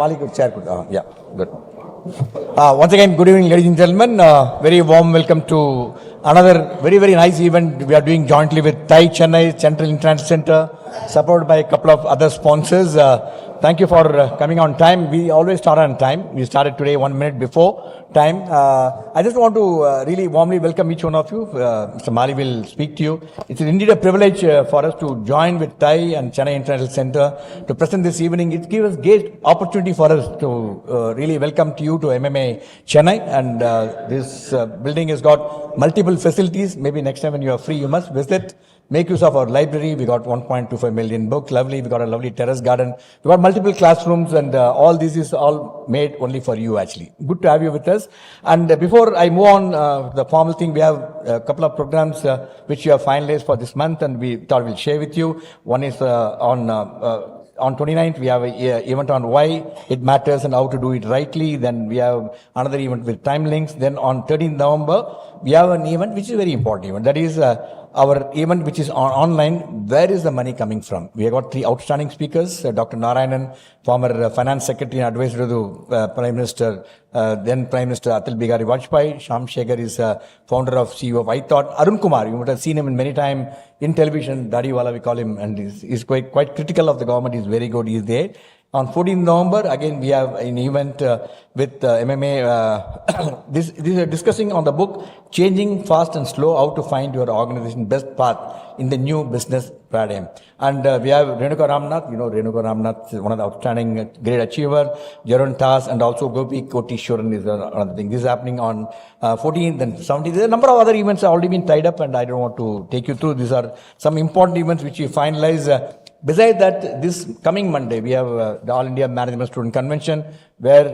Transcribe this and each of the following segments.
Yeah, good. Once again, good evening, ladies and gentlemen. Very warm welcome to another very nice event we are doing jointly with TAI Chennai Central International Center, supported by a couple of other sponsors. Thank you for coming on time. We always start on time. We started today 1 minute before time. I just want to really warmly welcome each one of you. Mr. Mali will speak to you. It's indeed a privilege for us to join with TAI and Chennai International Center to present this evening. It gives us great opportunity for us to really welcome to you to MMA Chennai. And this building has got multiple facilities. Maybe next time when you are free, you must visit. Make use of our library. We got 1.25 million books. Lovely. We got a lovely terrace garden. We got multiple classrooms, and all this is all made only for you, actually. Good to have you with us. And before I move on, the formal thing, we have a couple of programs which you have finalized for this month, and we thought we'll share with you. One is on 29th, we have an event on why it matters and how to do it rightly. Then we have another event with time links. Then on 13th November, we have an event which is a very important event. That is our event which is online. Where is the money coming from? We have got three outstanding speakers. Dr. Narayanan, former Finance Secretary and Advisor to Prime Minister, then Prime Minister Atal Bihari Vajpayee. Shyam Shekhar is founder of CEO of iThought. Arun Kumar, you would have seen him in many times in television. Dadiwala, we call him, and he's quite critical of the government. He's very good. He's there. On 14th November, again, we have an event with MMA. This is discussing on the book, Changing Fast and Slow, How to Find Your Organization Best Path in the New Business Paradigm. And we have Renuka Ramnath. You know, Renuka Ramnath is one of the outstanding great achiever. Jarun Tas and also Gopi Kotishwaran is another thing. This is happening on 14th and 17th. There are a number of other events have already been tied up, and I don't want to take you through. These are some important events which we finalize. Besides that, this coming Monday, we have the All India Management Student Convention, where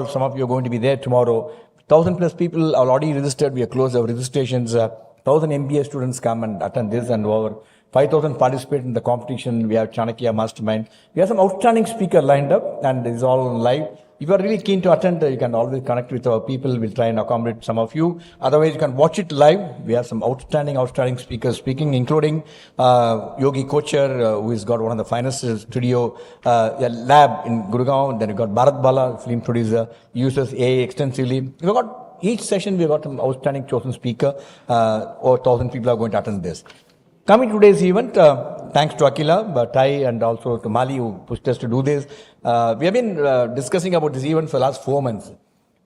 some of you are going to be there tomorrow. 1,000 plus people are already registered. We have closed our registrations. 1,000 MBA students come and attend this, and over 5,000 participate in the competition. We have Chanakya Mastermind. We have some outstanding speaker lined up, and it's all live. If you are really keen to attend, you can always connect with our people. We'll try and accommodate some of you. Otherwise, you can watch it live. We have some outstanding speakers speaking, including Yogi Kocher, who has got one of the finest studio lab in Gurgaon. Then we've got Bharat Bala, film producer, uses AI extensively. We've got each session, we've got some outstanding chosen speaker. Over 1,000 people are going to attend this. Coming to today's event, thanks to Akila, TAI, and also to Mali who pushed us to do this. We have been discussing about this event for the last 4 months.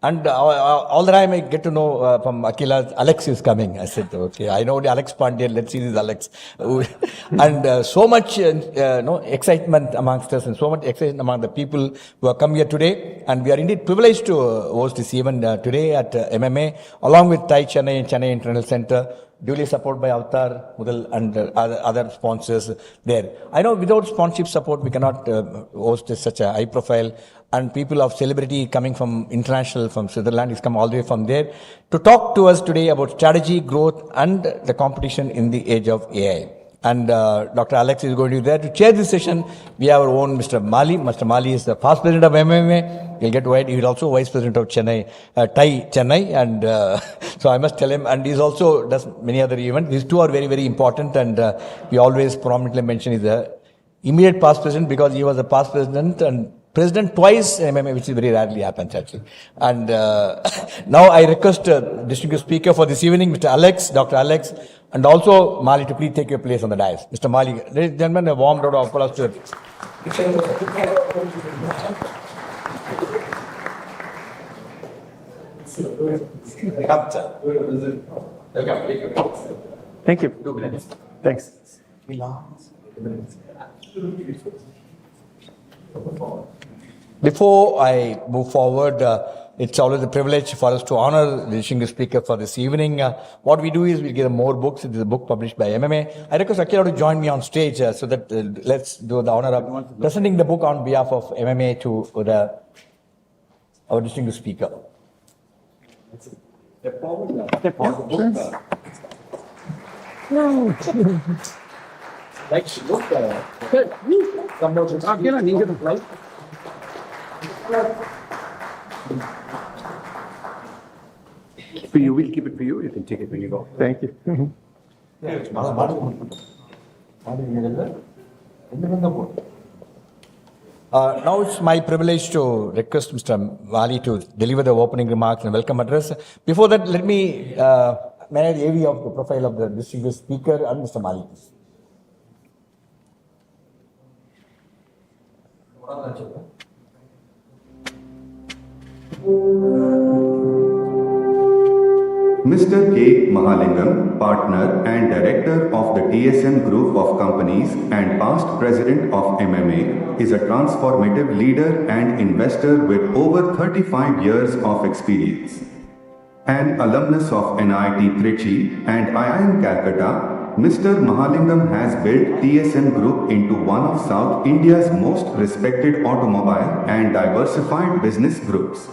And all that I may get to know from Akila, Alex is coming. I said, okay, I know the Alex Pandya, let's see this Alex. And so much excitement amongst us and so much excitement among the people who have come here today. And we are indeed privileged to host this event today at MMA, along with TAI Chennai and Chennai International Center, duly supported by Avatar, Mudal, and other sponsors there. I know without sponsorship support, we cannot host such a high profile, and people of celebrity coming from international, from Switzerland, is come all the way from there to talk to us today about strategy, growth, and the competition in the age of AI. And Dr. Alex is going to be there to chair this session. We have our own Mr. Mali. Mr. Mali is the past president of MMA. He'll get wide. He's also vice president of Chennai, TAI Chennai. And so I must tell him. And he's also does many other events. These two are very important. And we always prominently mention he's the immediate past president, because he was a past president and president twice in MMA, which is very rarely happens actually. And now I request distinguished speaker for this evening, Mr. Alex, Dr. Alex, and also Mali to please take your place on the dais. Mr. Mali, ladies and gentlemen, a warm round of applause to Thank you. Thanks. Before I move forward, it's always a privilege for us to honor the distinguished speaker for this evening. What we do is we give more books. It is a book published by MMA. I request Akira to join me on stage so that let's do the honor of presenting the book on behalf of MMA to our distinguished speaker. Step forward. No. Like, look, For you, we'll keep it for you. You can take it when you go. Thank you. Now it's my privilege to request Mr. Wali to deliver the opening remarks and welcome address. Before that, let me manage the AV of the profile of the distinguished speaker and Mr. Mali. Mr. K. Mahalingam, partner and director of the TSM Group of Companies and past president of MMA, is a transformative leader and investor with over 35 years of experience. An alumnus of NIT Trichy and IIM Calcutta, Mr. Mahalingam has built TSM Group into one of South India's most respected automobile and diversified business groups.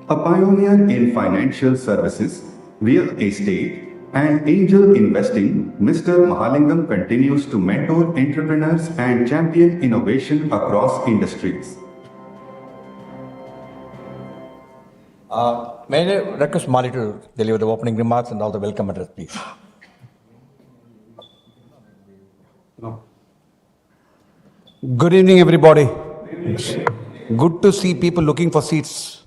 A pioneer in financial services, real estate, and angel investing, Mr. Mahalingam continues to mentor entrepreneurs and champion innovation across industries. May I request Mali to deliver the opening remarks and all the welcome address, please. Good evening, everybody. Good to see people looking for seats.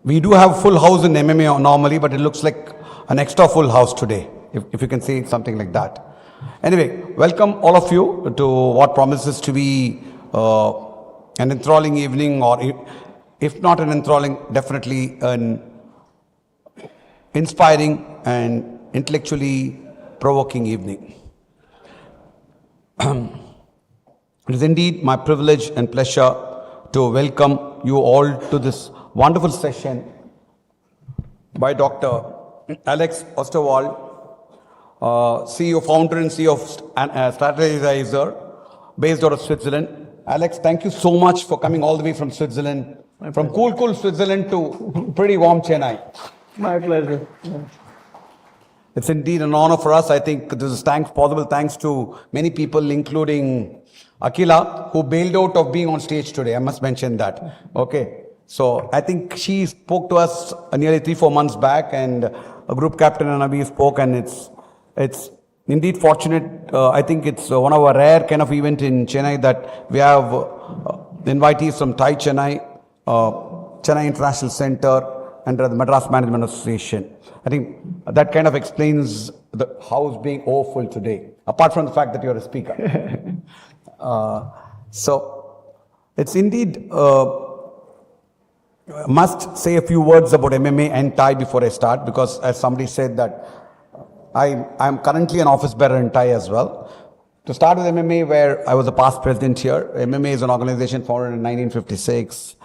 We do have full house in MMA normally, but it looks like an extra full house today, if you can say something like that. Anyway, welcome all of you to what promises to be an enthralling evening, or if not an enthralling, definitely an inspiring and intellectually provoking evening. It is indeed my privilege and pleasure to welcome you all to this wonderful session by Dr. Alex Osterwalder, CEO, founder and CEO of Strategyzer, based out of Switzerland. Alex, thank you so much for coming all the way from Switzerland, from cool Switzerland to pretty warm Chennai. My pleasure. It's indeed an honor for us. I think this is possible thanks to many people, including Akila, who bailed out of being on stage today. I must mention that. Okay. So I think she spoke to us nearly 3-4 months back, and a group captain and Abhi spoke, and it's indeed fortunate. I think it's one of our rare kind of event in Chennai that we have invitees from TiE Chennai, Chennai International Center, and the Madras Management Association. I think that kind of explains the house being awful today, apart from the fact that you're a speaker. So it's indeed must say a few words about MMA and TiE before I start, because as somebody said that I'm currently an office bearer in TiE as well. To start with MMA, where I was a past president here. MMA is an organization founded in 1956.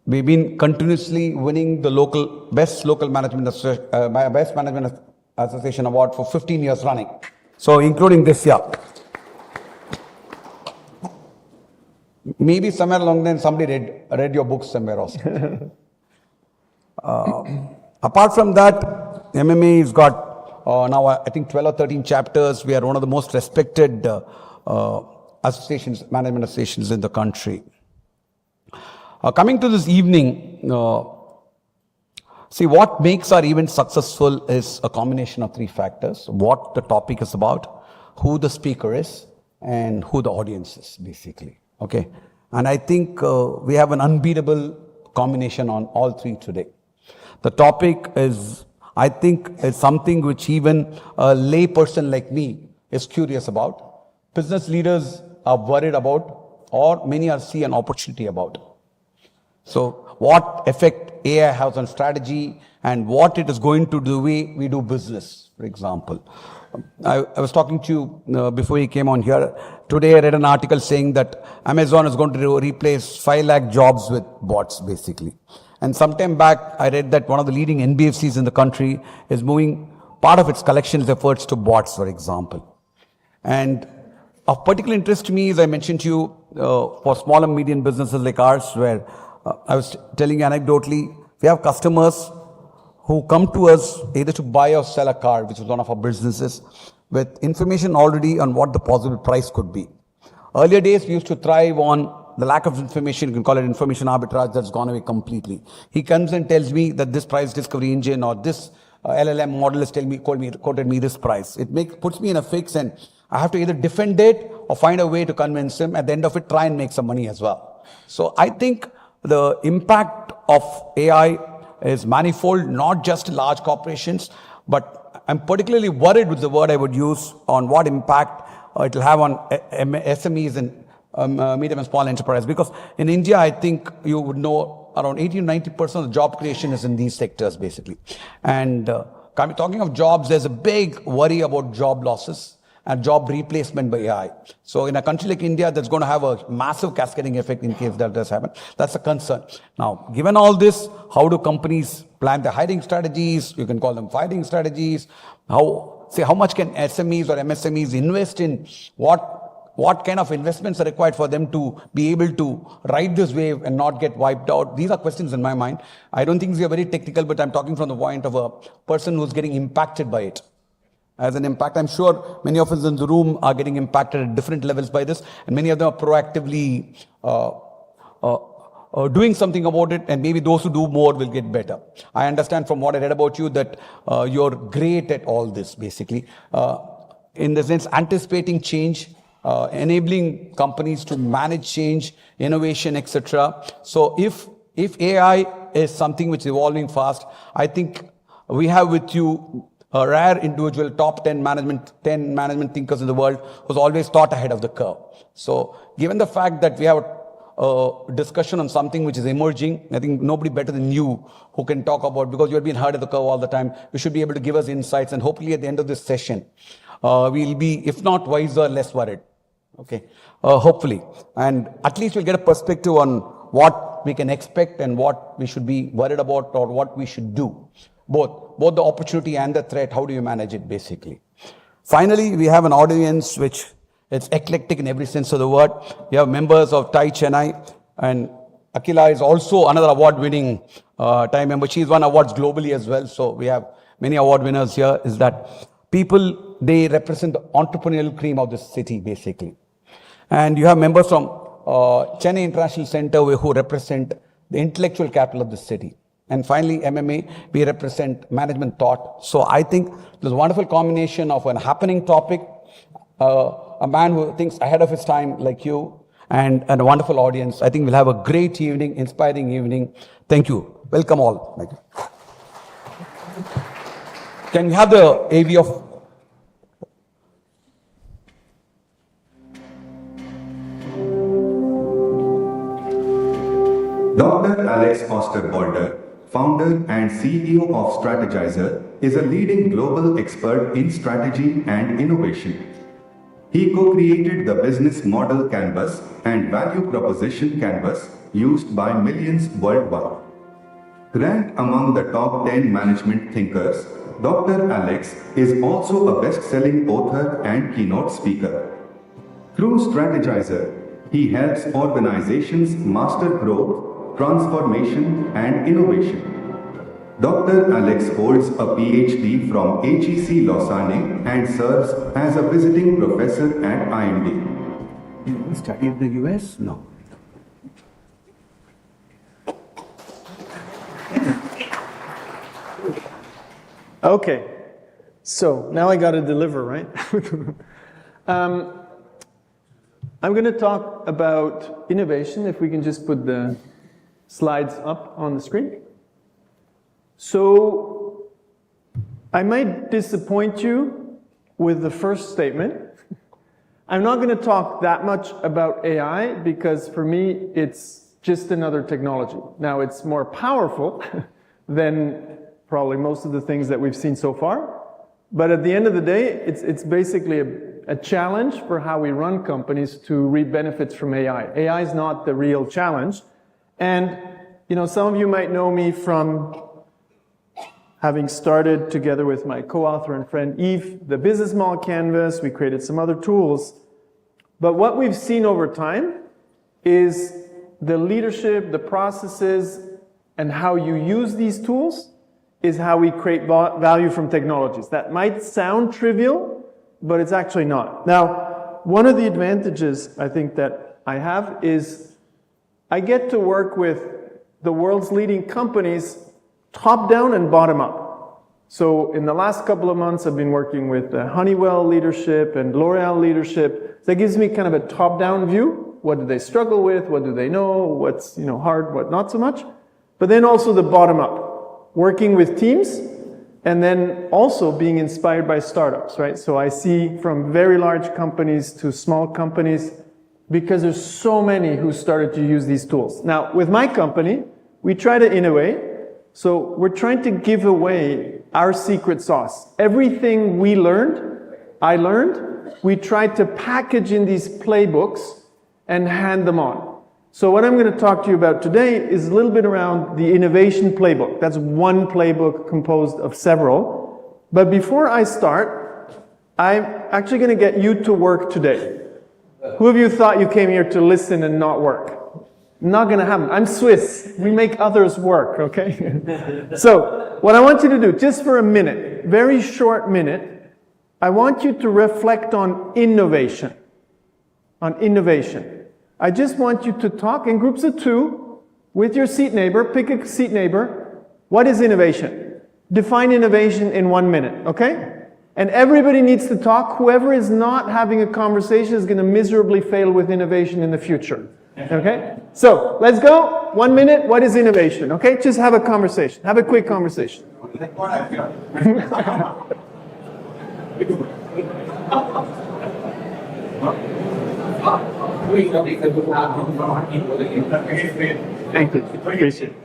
We've been continuously winning the best management association award for 15 years running. So including this year. Maybe somewhere along then somebody read your books somewhere also. Apart from that, MMA has got now I think 12 or 13 chapters. We are one of the most respected management associations in the country. Coming to this evening, see, what makes our event successful is a combination of 3 factors. What the topic is about, who the speaker is, and who the audience is, basically. Okay. And I think we have an unbeatable combination on all 3 today. The topic is, I think, is something which even a lay person like me is curious about. Business leaders are worried about, or many are see an opportunity about. So what effect AI has on strategy and what it is going to do the way we do business, for example. I was talking to you before you came on here. Today I read an article saying that Amazon is going to replace 5 lakh jobs with bots, basically. And sometime back I read that one of the leading NBFCs in the country is moving part of its collections efforts to bots, for example. And of particular interest to me, as I mentioned to you, for small and medium businesses like ours, where I was telling you anecdotally, we have customers who come to us either to buy or sell a car, which is one of our businesses, with information already on what the possible price could be. Earlier days, we used to thrive on the lack of information. You can call it information arbitrage. That's gone away completely. He comes and tells me that this price discovery engine or this LLM model has quoted me this price. It puts me in a fix, and I have to either defend it or find a way to convince him. At the end of it, try and make some money as well. So I think the impact of AI is manifold, not just large corporations, but I'm particularly worried with the word I would use on what impact it will have on SMEs and medium and small enterprise. Because in India, I think you would know around 80-90% of the job creation is in these sectors, basically. And talking of jobs, there's a big worry about job losses and job replacement by AI. So in a country like India, that's going to have a massive cascading effect in case that does happen. That's a concern. Now, given all this, how do companies plan their hiring strategies? You can call them firing strategies. How much can SMEs or MSMEs invest in what kind of investments are required for them to be able to ride this wave and not get wiped out? These are questions in my mind. I don't think these are very technical, but I'm talking from the point of a person who's getting impacted by it. As an impact, I'm sure many of us in the room are getting impacted at different levels by this, and many of them are proactively doing something about it, and maybe those who do more will get better. I understand from what I read about you that you're great at all this, basically. In the sense, anticipating change, enabling companies to manage change, innovation, etc. So if AI is something which is evolving fast, I think we have with you a rare individual, top 10 management thinkers in the world who's always thought ahead of the curve. So given the fact that we have a discussion on something which is emerging, I think nobody better than you who can talk about, because you've been ahead of the curve all the time, you should be able to give us insights, and hopefully at the end of this session, we'll be, if not wiser, less worried. Okay, hopefully. And at least we'll get a perspective on what we can expect and what we should be worried about or what we should do. Both the opportunity and the threat, how do you manage it, basically? Finally, we have an audience which is eclectic in every sense of the word. We have members of TiE Chennai, and Akila is also another award-winning TiE member. She's won awards globally as well, so we have many award winners here. Is that people, they represent the entrepreneurial cream of the city, basically. And you have members from Chennai International Center who represent the intellectual capital of the city. And finally, MMA, we represent management thought. So I think there's a wonderful combination of a happening topic, a man who thinks ahead of his time like you, and a wonderful audience. I think we'll have a great evening, inspiring evening. Thank you. Welcome all. Thank you. Can we have the AV of... Dr. Alex Osterwalder, founder and CEO of Strategyzer, is a leading global expert in strategy and innovation. He co-created the business model canvas and value proposition canvas used by millions worldwide. Ranked among the top 10 management thinkers, Dr. Alex is also a best-selling author and keynote speaker. Through Strategyzer, he helps organizations master growth, transformation, and innovation. Dr. Alex holds a PhD from HEC Lausanne and serves as a visiting professor at IMD. You study in the US? No. Okay, so now I got to deliver, right? I'm going to talk about innovation, if we can just put the slides up on the screen. So I might disappoint you with the first statement. I'm not going to talk that much about AI because for me it's just another technology. Now it's more powerful than probably most of the things that we've seen so far. But at the end of the day, it's basically a challenge for how we run companies to reap benefits from AI. AI is not the real challenge. And you know, some of you might know me from having started together with my co-author and friend Yves, the business model canvas. We created some other tools. But what we've seen over time is the leadership, the processes, and how you use these tools is how we create value from technologies. That might sound trivial, but it's actually not. Now, one of the advantages I think that I have is I get to work with the world's leading companies top down and bottom up. So in the last couple of months, I've been working with Honeywell leadership and L'Oreal leadership. That gives me kind of a top-down view. What do they struggle with? What do they know? What's hard, what not so much? But then also the bottom-up, working with teams, and then also being inspired by startups, right? So I see from very large companies to small companies, because there's so many who started to use these tools. Now, with my company, we try to innovate. So we're trying to give away our secret sauce. Everything I learned, we tried to package in these playbooks and hand them on. So what I'm going to talk to you about today is a little bit around the innovation playbook. That's one playbook composed of several. But before I start, I'm actually going to get you to work today. Who of you thought you came here to listen and not work? Not going to happen. I'm Swiss. We make others work, okay? So what I want you to do, just for a minute, very short minute, I want you to reflect on innovation. On innovation. I just want you to talk in groups of 2 with your seat neighbor. Pick a seat neighbor. What is innovation? Define innovation in 1 minute, okay? And everybody needs to talk. Whoever is not having a conversation is going to miserably fail with innovation in the future. Okay? So, let's go. 1 minute. What is innovation? Okay? Just have a conversation. Have a quick conversation. Thank you. Appreciate it.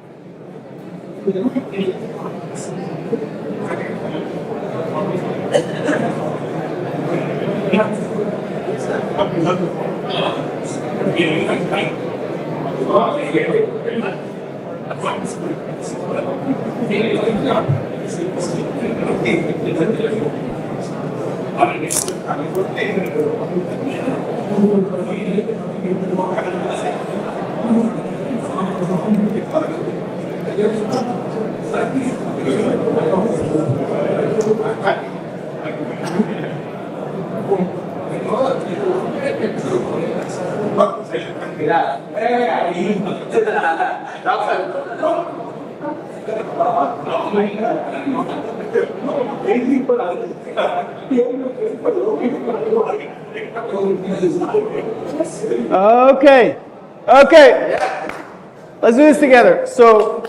Okay. Let's do this together. So,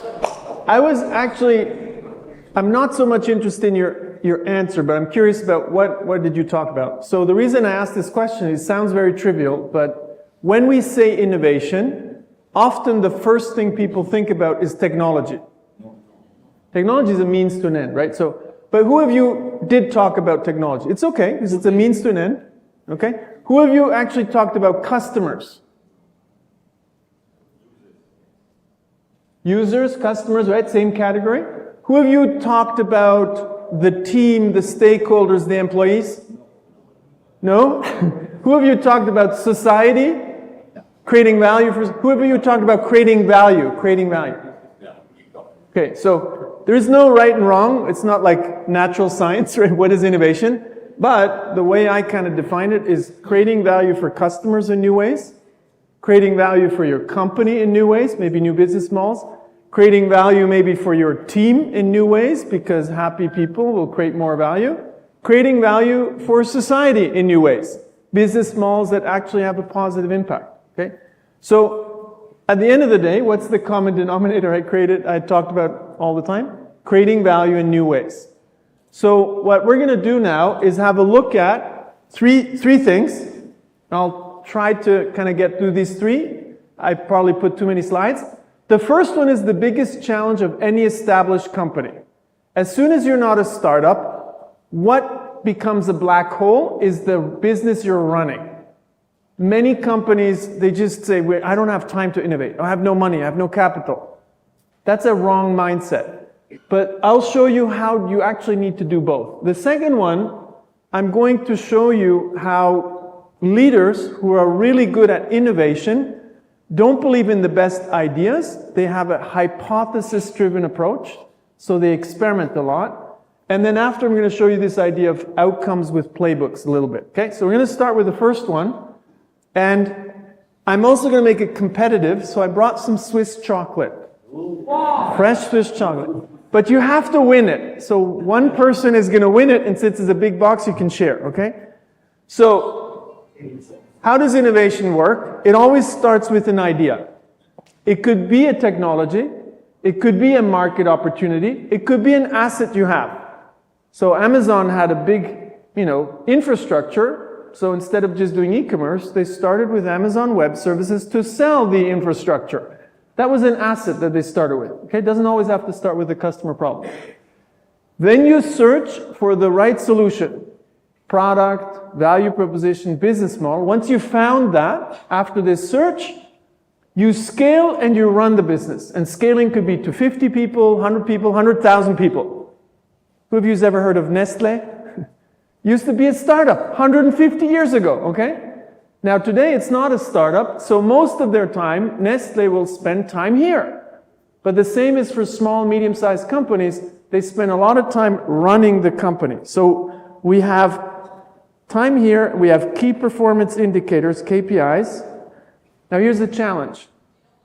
I'm not so much interested in your answer, but I'm curious about what did you talk about? So the reason I asked this question, it sounds very trivial, but when we say innovation, often the first thing people think about is technology. Technology is a means to an end, right? So, but who of you did talk about technology? It's okay, because it's a means to an end, okay? Who of you actually talked about customers? Users, customers, right? Same category. Who of you talked about the team, the stakeholders, the employees? No? Who of you talked about society? Creating value for, who of you talked about creating value? Creating value. Okay, so there is no right and wrong. It's not like natural science, right? What is innovation? But the way I kind of define it is creating value for customers in new ways, creating value for your company in new ways, maybe new business models, creating value maybe for your team in new ways, because happy people will create more value, creating value for society in new ways, business models that actually have a positive impact, okay? So at the end of the day, what's the common denominator I talked about all the time? Creating value in new ways. So what we're going to do now is have a look at three things. I'll try to kind of get through these 3. I probably put too many slides. The first one is the biggest challenge of any established company. As soon as you're not a startup, what becomes a black hole is the business you're running. Many companies, they just say, I don't have time to innovate. I have no money. I have no capital. That's a wrong mindset. But I'll show you how you actually need to do both. The second one, I'm going to show you how leaders who are really good at innovation don't believe in the best ideas. They have a hypothesis-driven approach, so they experiment a lot. And then after, I'm going to show you this idea of outcomes with playbooks a little bit. Okay, so we're going to start with the first one. And I'm also going to make it competitive, so I brought some Swiss chocolate. Wow. Fresh Swiss chocolate. But you have to win it. So one person is going to win it, and since it's a big box, you can share, okay? So how does innovation work? It always starts with an idea. It could be a technology. It could be a market opportunity. It could be an asset you have. So Amazon had a big, infrastructure. So instead of just doing e-commerce, they started with Amazon Web Services to sell the infrastructure. That was an asset that they started with. Okay, it doesn't always have to start with a customer problem. Then you search for the right solution. Product, value proposition, business model. Once you found that, after this search, you scale and you run the business. And scaling could be to 50 people, 100 people, 100,000 people. Who of you has ever heard of Nestle? Used to be a startup 150 years ago, okay? Now today it's not a startup, so most of their time, Nestle will spend time here. But the same is for small, medium-sized companies. They spend a lot of time running the company. So we have time here, we have key performance indicators, KPIs. Now here's the challenge.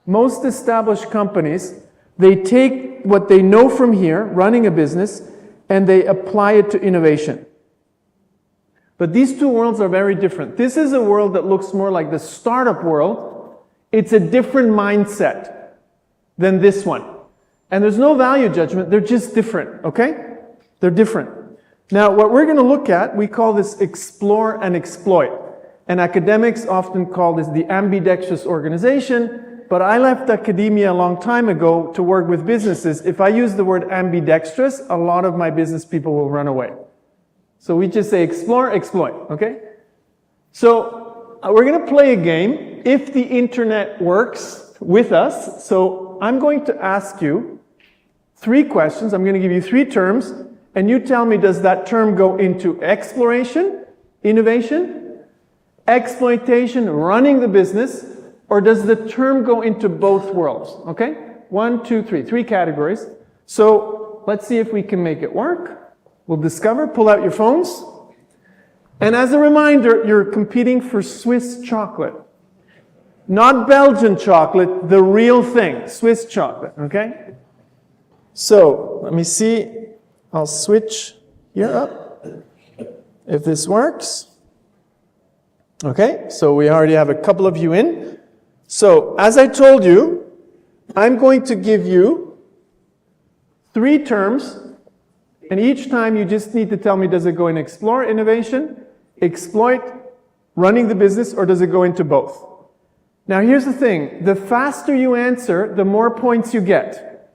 Most established companies, they take what they know from here, running a business, and they apply it to innovation. But these two worlds are very different. This is a world that looks more like the startup world. It's a different mindset than this one. And there's no value judgment, they're just different, okay? They're different. Now, what we're going to look at, we call this explore and exploit. And academics often call this the ambidextrous organization, but I left academia a long time ago to work with businesses. If I use the word ambidextrous, a lot of my business people will run away. So we just say explore, exploit, okay? So we're going to play a game if the internet works with us. So I'm going to ask you 3 questions. I'm going to give you 3 terms, and you tell me, does that term go into exploration, innovation, exploitation, running the business, or does the term go into both worlds, okay? 1, 2, 3, 3 categories. So let's see if we can make it work. We'll discover, pull out your phones. And as a reminder, you're competing for Swiss chocolate. Not Belgian chocolate, the real thing, Swiss chocolate, okay? So, let me see. I'll switch here up, if this works. Okay, so we already have a couple of you in. So, as I told you, I'm going to give you 3 terms. And each time you just need to tell me, does it go in explore, innovation, exploit, running the business, or does it go into both? Now here's the thing, the faster you answer, the more points you get.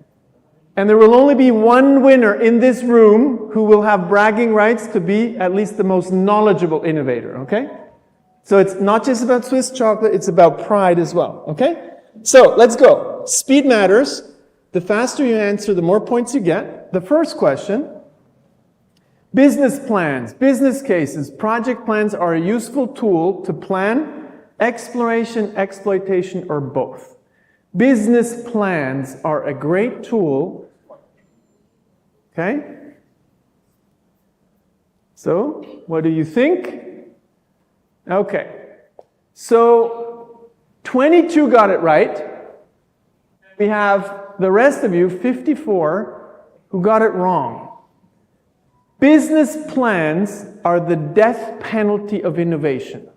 And there will only be one winner in this room who will have bragging rights to be at least the most knowledgeable innovator, okay? So it's not just about Swiss chocolate, it's about pride as well, okay? So let's go. Speed matters. The faster you answer, the more points you get. The first question. Business plans, business cases, project plans are a useful tool to plan exploration, exploitation, or both. Business plans are a great tool. Okay? So, what do you think? Okay. So, 22 got it right. We have the rest of you, 54, who got it wrong. Business plans are the death penalty of innovation.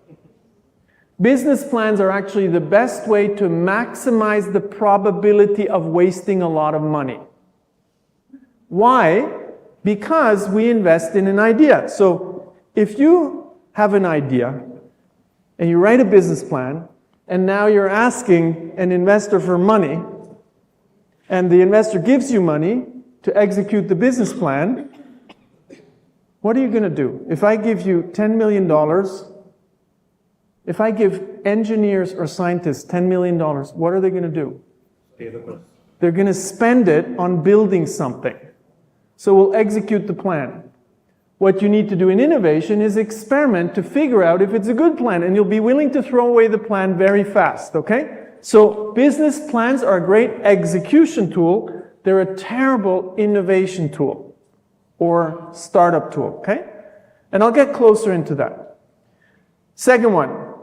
Business plans are actually the best way to maximize the probability of wasting a lot of money. Why? Because we invest in an idea. So if you have an idea and you write a business plan and now you're asking an investor for money and the investor gives you money to execute the business plan, what are you going to do? If I give you $10 million, if I give engineers or scientists $10 million, what are they going to do? They're going to spend it on building something. So we'll execute the plan. What you need to do in innovation is experiment to figure out if it's a good plan, and you'll be willing to throw away the plan very fast, okay? So business plans are a great execution tool. They're a terrible innovation tool or startup tool, okay? And I'll get closer into that. Second one.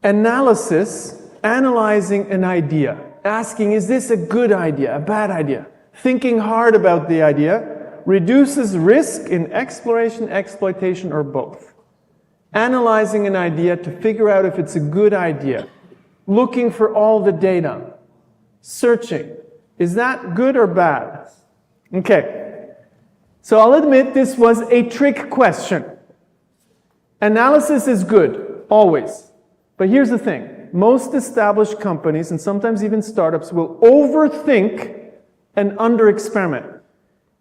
Analysis, analyzing an idea. asking, is this a good idea, a bad idea? Thinking hard about the idea reduces risk in exploration, exploitation, or both. Analyzing an idea to figure out if it's a good idea. Looking for all the data. Searching. Is that good or bad? Okay. So I'll admit this was a trick question. Analysis is good, always. But here's the thing. Most established companies, and sometimes even startups, will overthink and under-experiment.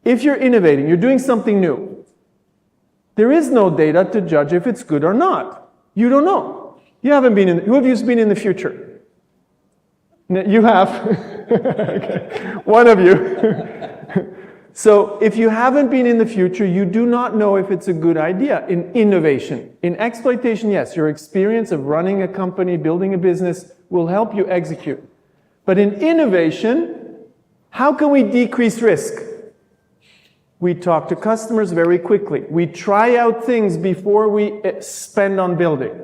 If you're innovating, you're doing something new, there is no data to judge if it's good or not. You don't know. You haven't been in, who of you has been in the future? You have. Okay. One of you. So if you haven't been in the future, you do not know if it's a good idea in innovation. In exploitation, yes, your experience of running a company, building a business will help you execute. But in innovation, how can we decrease risk? We talk to customers very quickly. We try out things before we spend on building.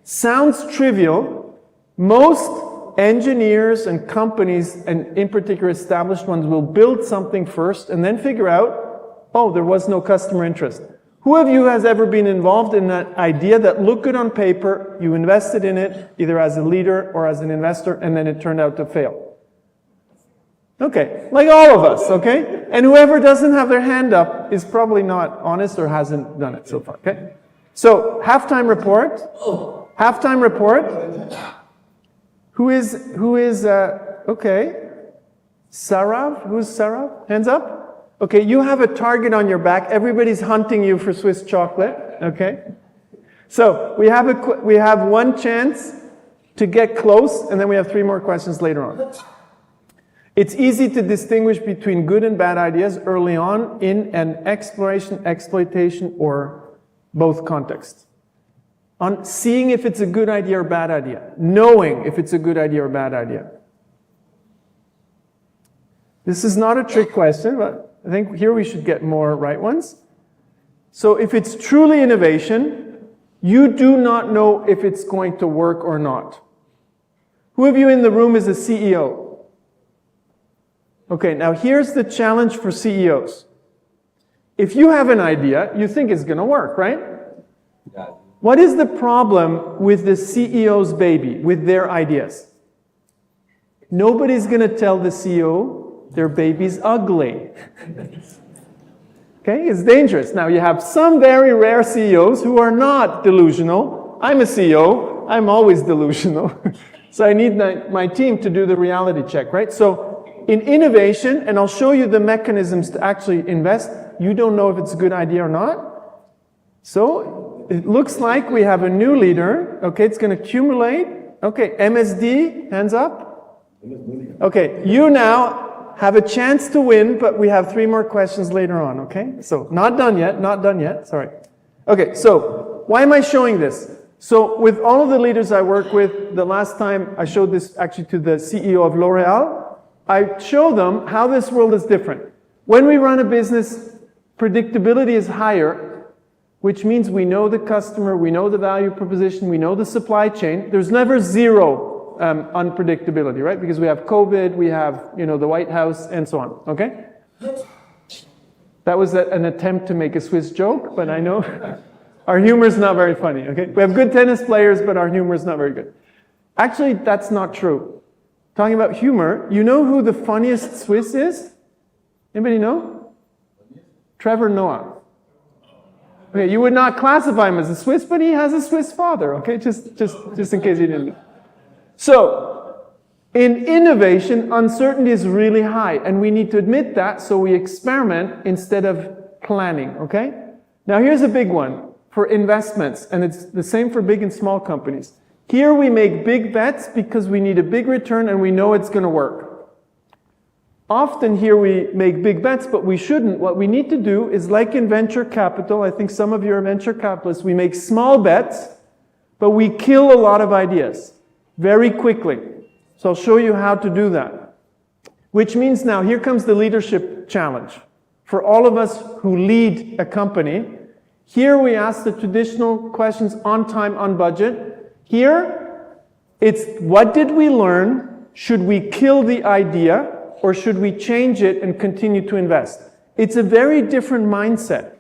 Sounds trivial. Most engineers and companies, and in particular established ones, will build something first and then figure out, oh, there was no customer interest. Who of you has ever been involved in that idea that looked good on paper, you invested in it, either as a leader or as an investor, and then it turned out to fail? Okay, like all of us, okay? And whoever doesn't have their hand up is probably not honest or hasn't done it so far, okay? So, halftime report. Halftime report. Who is, okay. Sarav? Who's Sarav? Hands up? Okay, you have a target on your back. Everybody's hunting you for Swiss chocolate, okay? So, we have one chance to get close, and then we have 3 more questions later on. It's easy to distinguish between good and bad ideas early on in an exploration, exploitation, or both contexts. On seeing if it's a good idea or bad idea. Knowing if it's a good idea or bad idea. This is not a trick question, but I think here we should get more right ones. So if it's truly innovation, you do not know if it's going to work or not. Who of you in the room is a CEO? Okay, now here's the challenge for CEOs. If you have an idea, you think it's going to work, right? Yeah. What is the problem with the CEO's baby, with their ideas? Nobody's going to tell the CEO their baby's ugly. Okay, it's dangerous. Now you have some very rare CEOs who are not delusional. I'm a CEO, I'm always delusional. So I need my team to do the reality check, right? So in innovation, and I'll show you the mechanisms to actually invest, you don't know if it's a good idea or not. So it looks like we have a new leader. Okay, it's going to accumulate. Okay, MSD, hands up. Okay, you now have a chance to win, but we have 3 more questions later on, okay? So not done yet, sorry. Okay, so why am I showing this? So with all of the leaders I work with, the last time I showed this actually to the CEO of L'Oreal, I show them how this world is different. When we run a business, predictability is higher, which means we know the customer, we know the value proposition, we know the supply chain. There's never zero unpredictability, right? Because we have COVID, we have, the White House, and so on, okay? That was an attempt to make a Swiss joke, but I know our humor is not very funny, okay? We have good tennis players, but our humor is not very good. Actually, that's not true. Talking about humor, you know who the funniest Swiss is? Anybody know? Trevor Noah. Okay, you would not classify him as a Swiss, but he has a Swiss father, okay? Just in case you didn't know. So, in innovation, uncertainty is really high, and we need to admit that, so we experiment instead of planning, okay? Now here's a big one for investments, and it's the same for big and small companies. Here we make big bets because we need a big return and we know it's going to work. Often here we make big bets, but we shouldn't. What we need to do is, like in venture capital, I think some of you are venture capitalists, we make small bets, but we kill a lot of ideas very quickly. So I'll show you how to do that. Which means now, here comes the leadership challenge. For all of us who lead a company, here we ask the traditional questions on time, on budget. Here, it's what did we learn Should we kill the idea or should we change it and continue to invest? It's a very different mindset.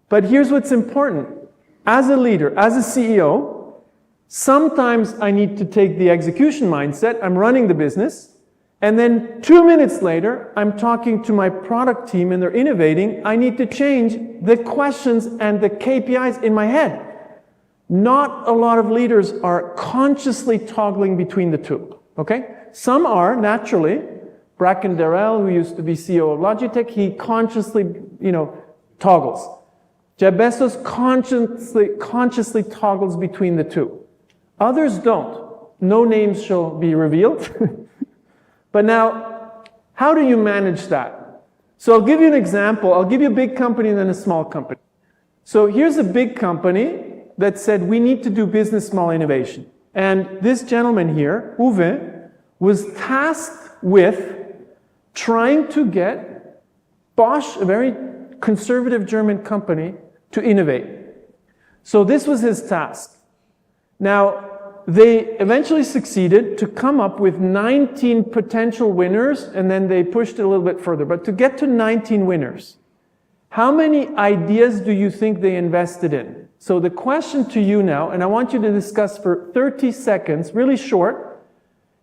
But here's what's important. As a leader, as a CEO, sometimes I need to take the execution mindset. I'm running the business. And then 2 minutes later, I'm talking to my product team and they're innovating. I need to change the questions and the KPIs in my head. Not a lot of leaders are consciously toggling between the two, okay? Some are, naturally. Bracken Darrell, who used to be CEO of Logitech, he consciously, toggles. Jeff Bezos consciously toggles between the two. Others don't. No names shall be revealed. But now, how do you manage that? So I'll give you an example. I'll give you a big company and then a small company. So here's a big company that said, we need to do business model innovation. And this gentleman here, Uwe, was tasked with trying to get Bosch, a very conservative German company, to innovate. So this was his task. Now, they eventually succeeded to come up with 19 potential winners, and then they pushed it a little bit further. But to get to 19 winners, how many ideas do you think they invested in? So the question to you now, and I want you to discuss for 30 seconds, really short,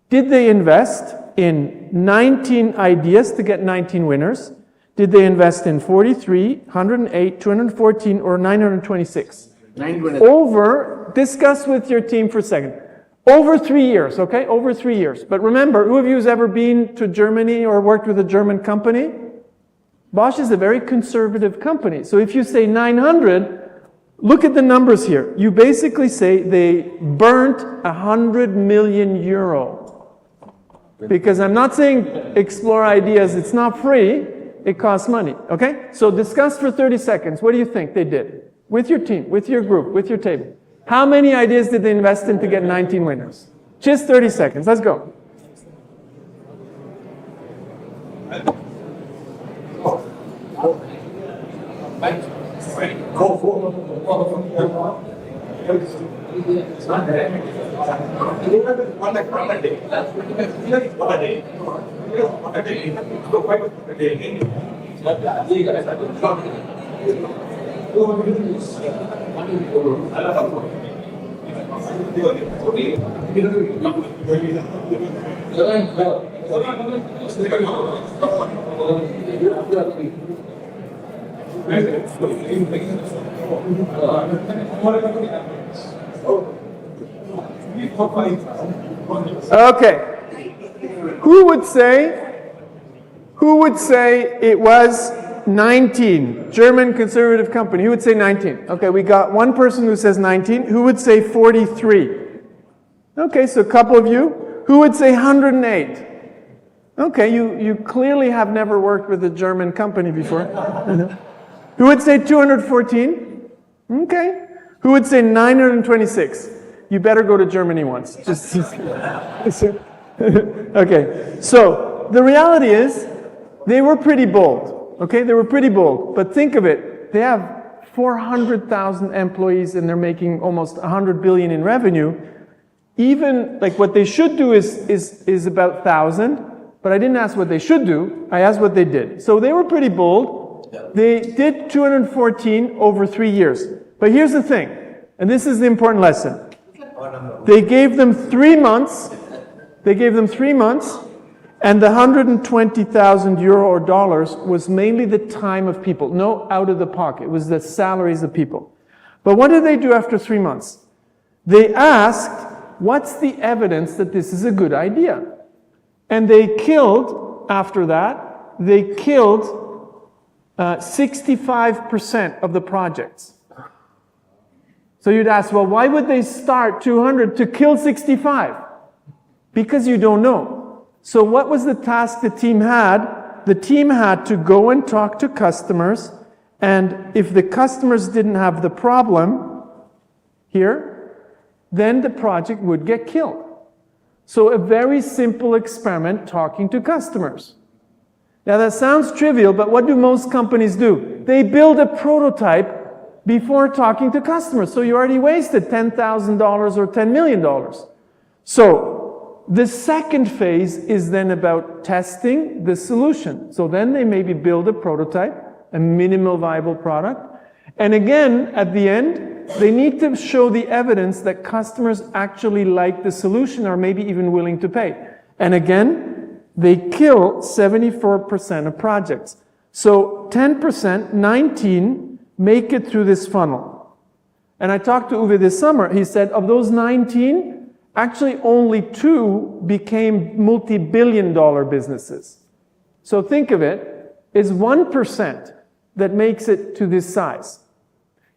did they invest in 19 ideas to get 19 winners? Did they invest in 43, 108, 214, or 926? 9 winners. Discuss with your team for a second. Over 3 years, okay? Over 3 years. But remember, who of you has ever been to Germany or worked with a German company? Bosch is a very conservative company. So if you say 900, look at the numbers here. You basically say they burnt 100 million euro. Because I'm not saying explore ideas, it's not free, it costs money, okay? So discuss for 30 seconds. What do you think they did? With your team, with your group, with your table. How many ideas did they invest in to get 19 winners? Just 30 seconds, let's go. Okay. Who would say it was 19? German conservative company. Who would say 19? Okay, we got one person who says 19. Who would say 43? Okay, so a couple of you. Who would say 108? Okay, you clearly have never worked with a German company before. Who would say 214? Okay. Who would say 926? You better go to Germany once. Okay, so the reality is they were pretty bold. Okay, they were pretty bold. But think of it, they have 400,000 employees and they're making almost 100 billion in revenue. Even like what they should do is about 1,000, but I didn't ask what they should do, I asked what they did. So they were pretty bold. They did 214 over 3 years. But here's the thing, and this is the important lesson. They gave them 3 months. They gave them 3 months, and the 120,000 euro or dollars was mainly the time of people, no out of the pocket. It was the salaries of people. But what did they do after 3 months? They asked, what's the evidence that this is a good idea? And they killed, after that, they killed 65% of the projects. So you'd ask, well, why would they start 200 to kill 65? Because you don't know. So what was the task the team had? The team had to go and talk to customers, and if the customers didn't have the problem here, then the project would get killed. So a very simple experiment, talking to customers. Now that sounds trivial, but what do most companies do? They build a prototype before talking to customers. So you already wasted $10,000 or $10 million. So the second phase is then about testing the solution. So then they maybe build a prototype, a minimal viable product. And again, at the end, they need to show the evidence that customers actually like the solution or maybe even willing to pay. And again, they kill 74% of projects. So 10%, 19 make it through this funnel. And I talked to Uwe this summer. He said of those 19, actually only 2 became multi-billion-dollar businesses. So think of it, it's 1% that makes it to this size.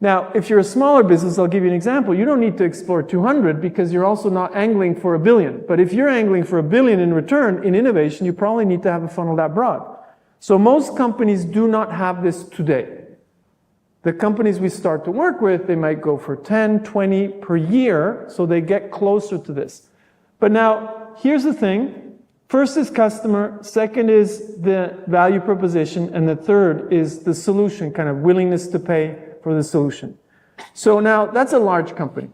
Now, if you're a smaller business, I'll give you an example. You don't need to explore 200 because you're also not angling for $1 billion. But if you're angling for $1 billion in return in innovation, you probably need to have a funnel that broad. So most companies do not have this today. The companies we start to work with, they might go for 10, 20 per year, so they get closer to this. But now, here's the thing. First is customer, second is the value proposition, and the third is the solution, kind of willingness to pay for the solution. So now, that's a large company.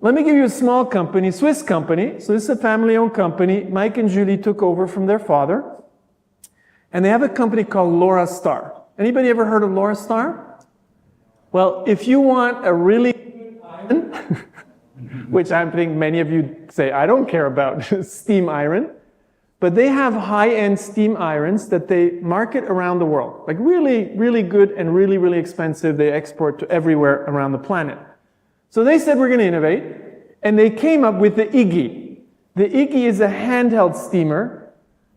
Let me give you a small company, Swiss company. So this is a family-owned company. Mike and Julie took over from their father. And they have a company called Laura Star. Anybody ever heard of Laura Star? Well, if you want a really good iron, which I think many of you say, I don't care about steam iron, but they have high-end steam irons that they market around the world. Like really, really good and really, really expensive. They export to everywhere around the planet. So they said, we're going to innovate. And they came up with the Iggy. The Iggy is a handheld steamer.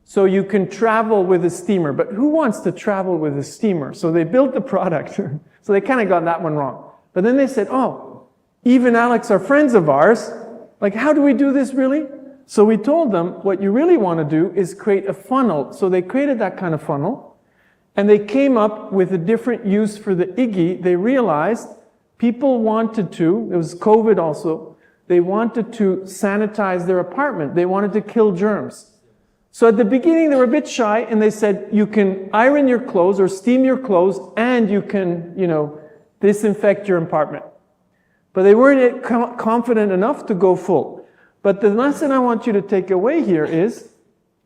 So you can travel with a steamer, but who wants to travel with a steamer? So they built the product. So they kind of got that one wrong. But then they said, oh, Eve and Alex are friends of ours. Like, how do we do this really? So we told them, what you really want to do is create a funnel. So they created that kind of funnel, and they came up with a different use for the Iggy. They realized people wanted to, it was COVID also, they wanted to sanitize their apartment. They wanted to kill germs. So at the beginning, they were a bit shy, and they said, you can iron your clothes or steam your clothes, and you can, disinfect your apartment. But they weren't confident enough to go full. But the lesson I want you to take away here is,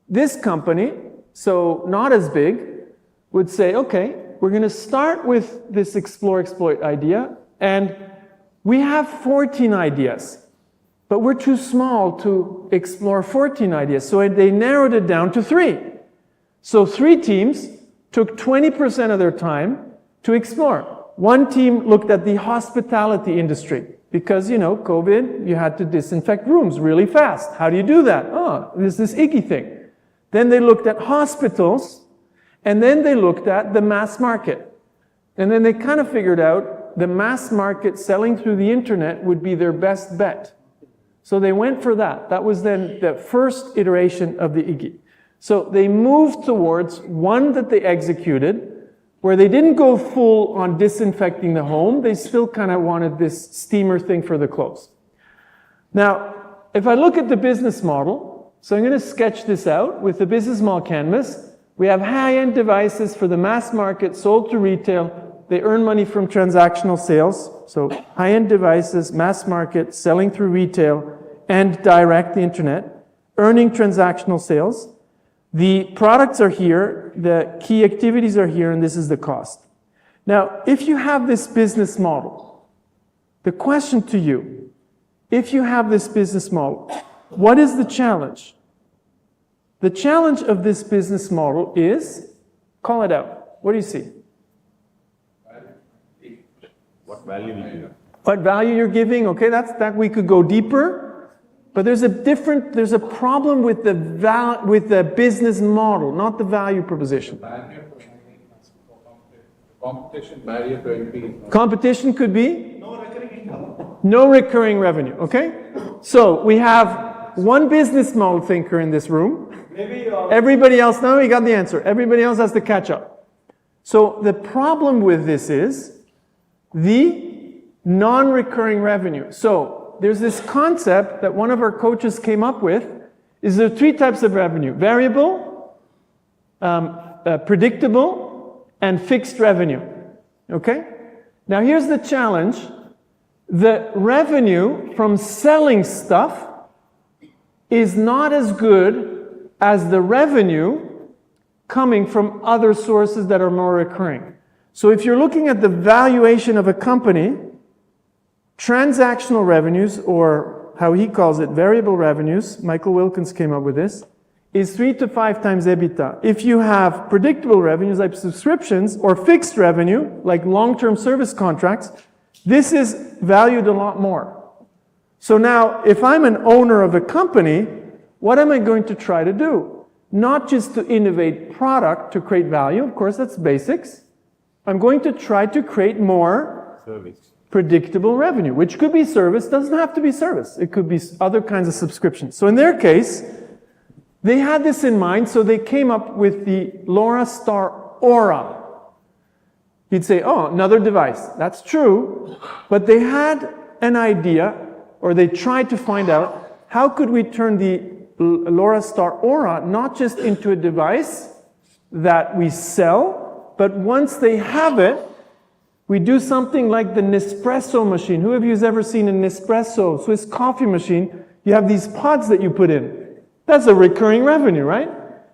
this company, so not as big, would say, okay, we're going to start with this explore, exploit idea, and we have 14 ideas. But we're too small to explore 14 ideas. So they narrowed it down to 3. So 3 teams took 20% of their time to explore. One team looked at the hospitality industry because, COVID, you had to disinfect rooms really fast. How do you do that? Oh, there's this Iggy thing. Then they looked at hospitals, and then they looked at the mass market. And then they kind of figured out the mass market selling through the internet would be their best bet. So they went for that. That was then the first iteration of the Iggy. So they moved towards one that they executed, where they didn't go full on disinfecting the home. They still kind of wanted this steamer thing for the clothes. Now, if I look at the business model, so I'm going to sketch this out with the business model canvas. We have high-end devices for the mass market sold to retail. They earn money from transactional sales. So high-end devices, mass market, selling through retail, and direct, the internet, earning transactional sales. The products are here, the key activities are here, and this is the cost. Now, if you have this business model, the question to you, if you have this business model, what is the challenge? The challenge of this business model is, call it out. What do you see? What value we give. What value you're giving? Okay, that we could go deeper. But there's a problem with the business model, not the value proposition. Competition barrier to entry. Competition could be? No recurring revenue, okay? So we have one business model thinker in this room. Everybody else, no, you got the answer. Everybody else has to catch up. So the problem with this is the non-recurring revenue. So there's this concept that one of our coaches came up with, is there 3 types of revenue: variable, predictable, and fixed revenue. Okay? Now here's the challenge. The revenue from selling stuff is not as good as the revenue coming from other sources that are more recurring. So if you're looking at the valuation of a company, transactional revenues, or how he calls it, variable revenues, Michael Wilkins came up with this, is 3 to 5 times EBITDA. If you have predictable revenues like subscriptions or fixed revenue, like long-term service contracts, this is valued a lot more. So now, if I'm an owner of a company, what am I going to try to do? Not just to innovate product to create value, of course that's basics. I'm going to try to create more predictable revenue, which could be service, doesn't have to be service. It could be other kinds of subscriptions. So in their case, they had this in mind, so they came up with the LoRa Star Aura. You'd say, oh, another device. That's true, but they had an idea, or they tried to find out, how could we turn the LoRa Star Aura not just into a device that we sell, but once they have it, we do something like the Nespresso machine. Who of you has ever seen a Nespresso, Swiss coffee machine? You have these pods that you put in. That's a recurring revenue, right?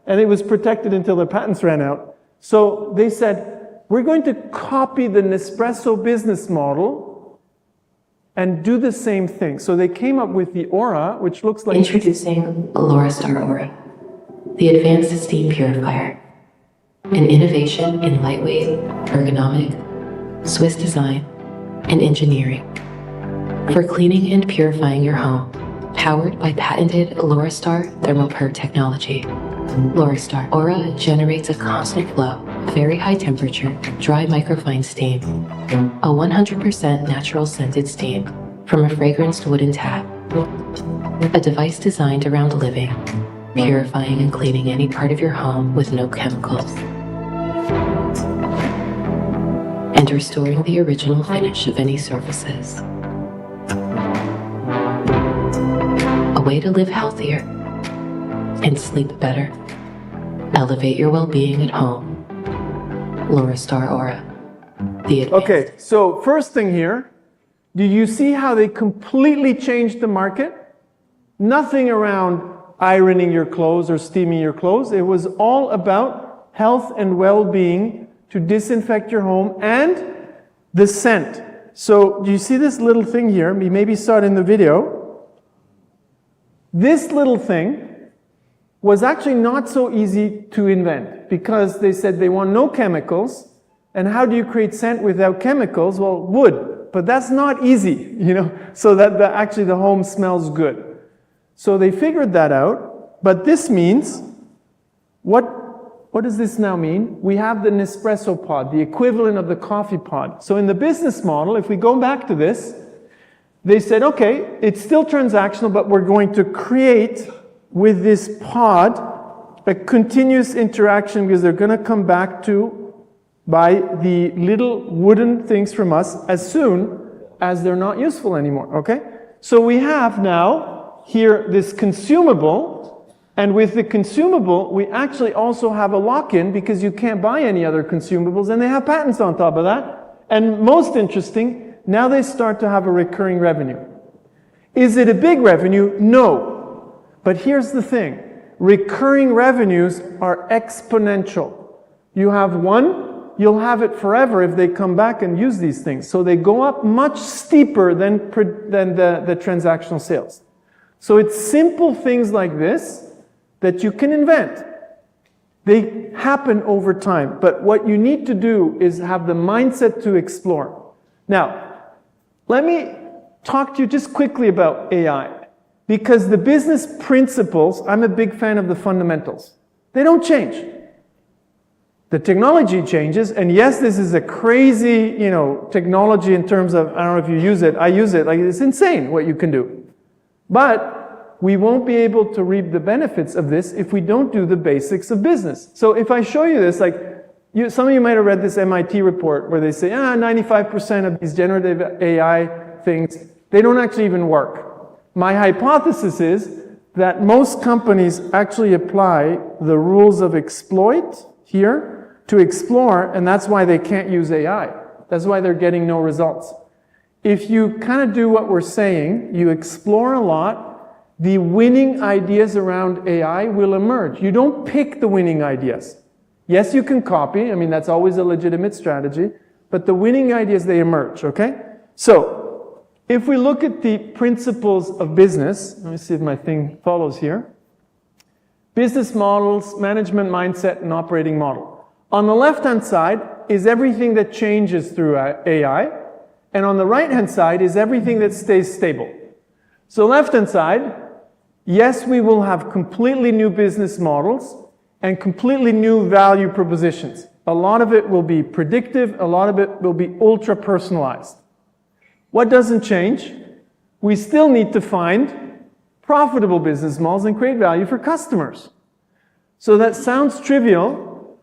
And it was protected until the patents ran out. So they said, we're going to copy the Nespresso business model and do the same thing. So they came up with the Aura, which looks like... Introducing LoRa Star Aura, the advanced steam purifier. An innovation in lightweight, ergonomic, Swiss design, and engineering. For cleaning and purifying your home. Powered by patented LoRa Star thermopure technology. LoRa Star Aura generates a constant flow, very high temperature, dry microfine steam. A 100% natural scented steam from a fragranced wooden tap. A device designed around living, purifying and cleaning any part of your home with no chemicals. And restoring the original finish of any surfaces. A way to live healthier and sleep better. Elevate your well-being at home. LoRa Star Aura. Okay, so first thing here, do you see how they completely changed the market? Nothing around ironing your clothes or steaming your clothes. It was all about health and well-being to disinfect your home and the scent. So do you see this little thing here? You maybe saw it in the video. This little thing was actually not so easy to invent because they said they want no chemicals. And how do you create scent without chemicals? Well, wood. But that's not easy, you know, so that actually the home smells good. So they figured that out. But this means, what does this now mean? We have the Nespresso pod, the equivalent of the coffee pod. So in the business model, if we go back to this, they said, okay, it's still transactional, but we're going to create with this pod a continuous interaction because they're going to come back to buy the little wooden things from us as soon as they're not useful anymore, okay? So we have now here this consumable, and with the consumable, we actually also have a lock-in because you can't buy any other consumables, and they have patents on top of that. And most interesting, now they start to have a recurring revenue. Is it a big revenue? No. But here's the thing. Recurring revenues are exponential. You have one, you'll have it forever if they come back and use these things. So they go up much steeper than the transactional sales. So it's simple things like this that you can invent. They happen over time. But what you need to do is have the mindset to explore. Now, let me talk to you just quickly about AI. Because the business principles, I'm a big fan of the fundamentals. They don't change. The technology changes, and yes, this is a crazy, technology in terms of, I don't know if you use it, I use it, like it's insane what you can do. But we won't be able to reap the benefits of this if we don't do the basics of business. So if I show you this, some of you might have read this MIT report where they say, 95% of these generative AI things, they don't actually even work. My hypothesis is that most companies actually apply the rules of exploit here to explore, and that's why they can't use AI. That's why they're getting no results. If you kind of do what we're saying, you explore a lot, the winning ideas around AI will emerge. You don't pick the winning ideas. Yes, you can copy. I mean, that's always a legitimate strategy. But the winning ideas, they emerge, okay? So, if we look at the principles of business, let me see if my thing follows here. Business models, management mindset, and operating model. On the left-hand side is everything that changes through AI, and on the right-hand side is everything that stays stable. So left-hand side, yes, we will have completely new business models and completely new value propositions. A lot of it will be predictive, a lot of it will be ultra-personalized. What doesn't change? We still need to find profitable business models and create value for customers. So that sounds trivial,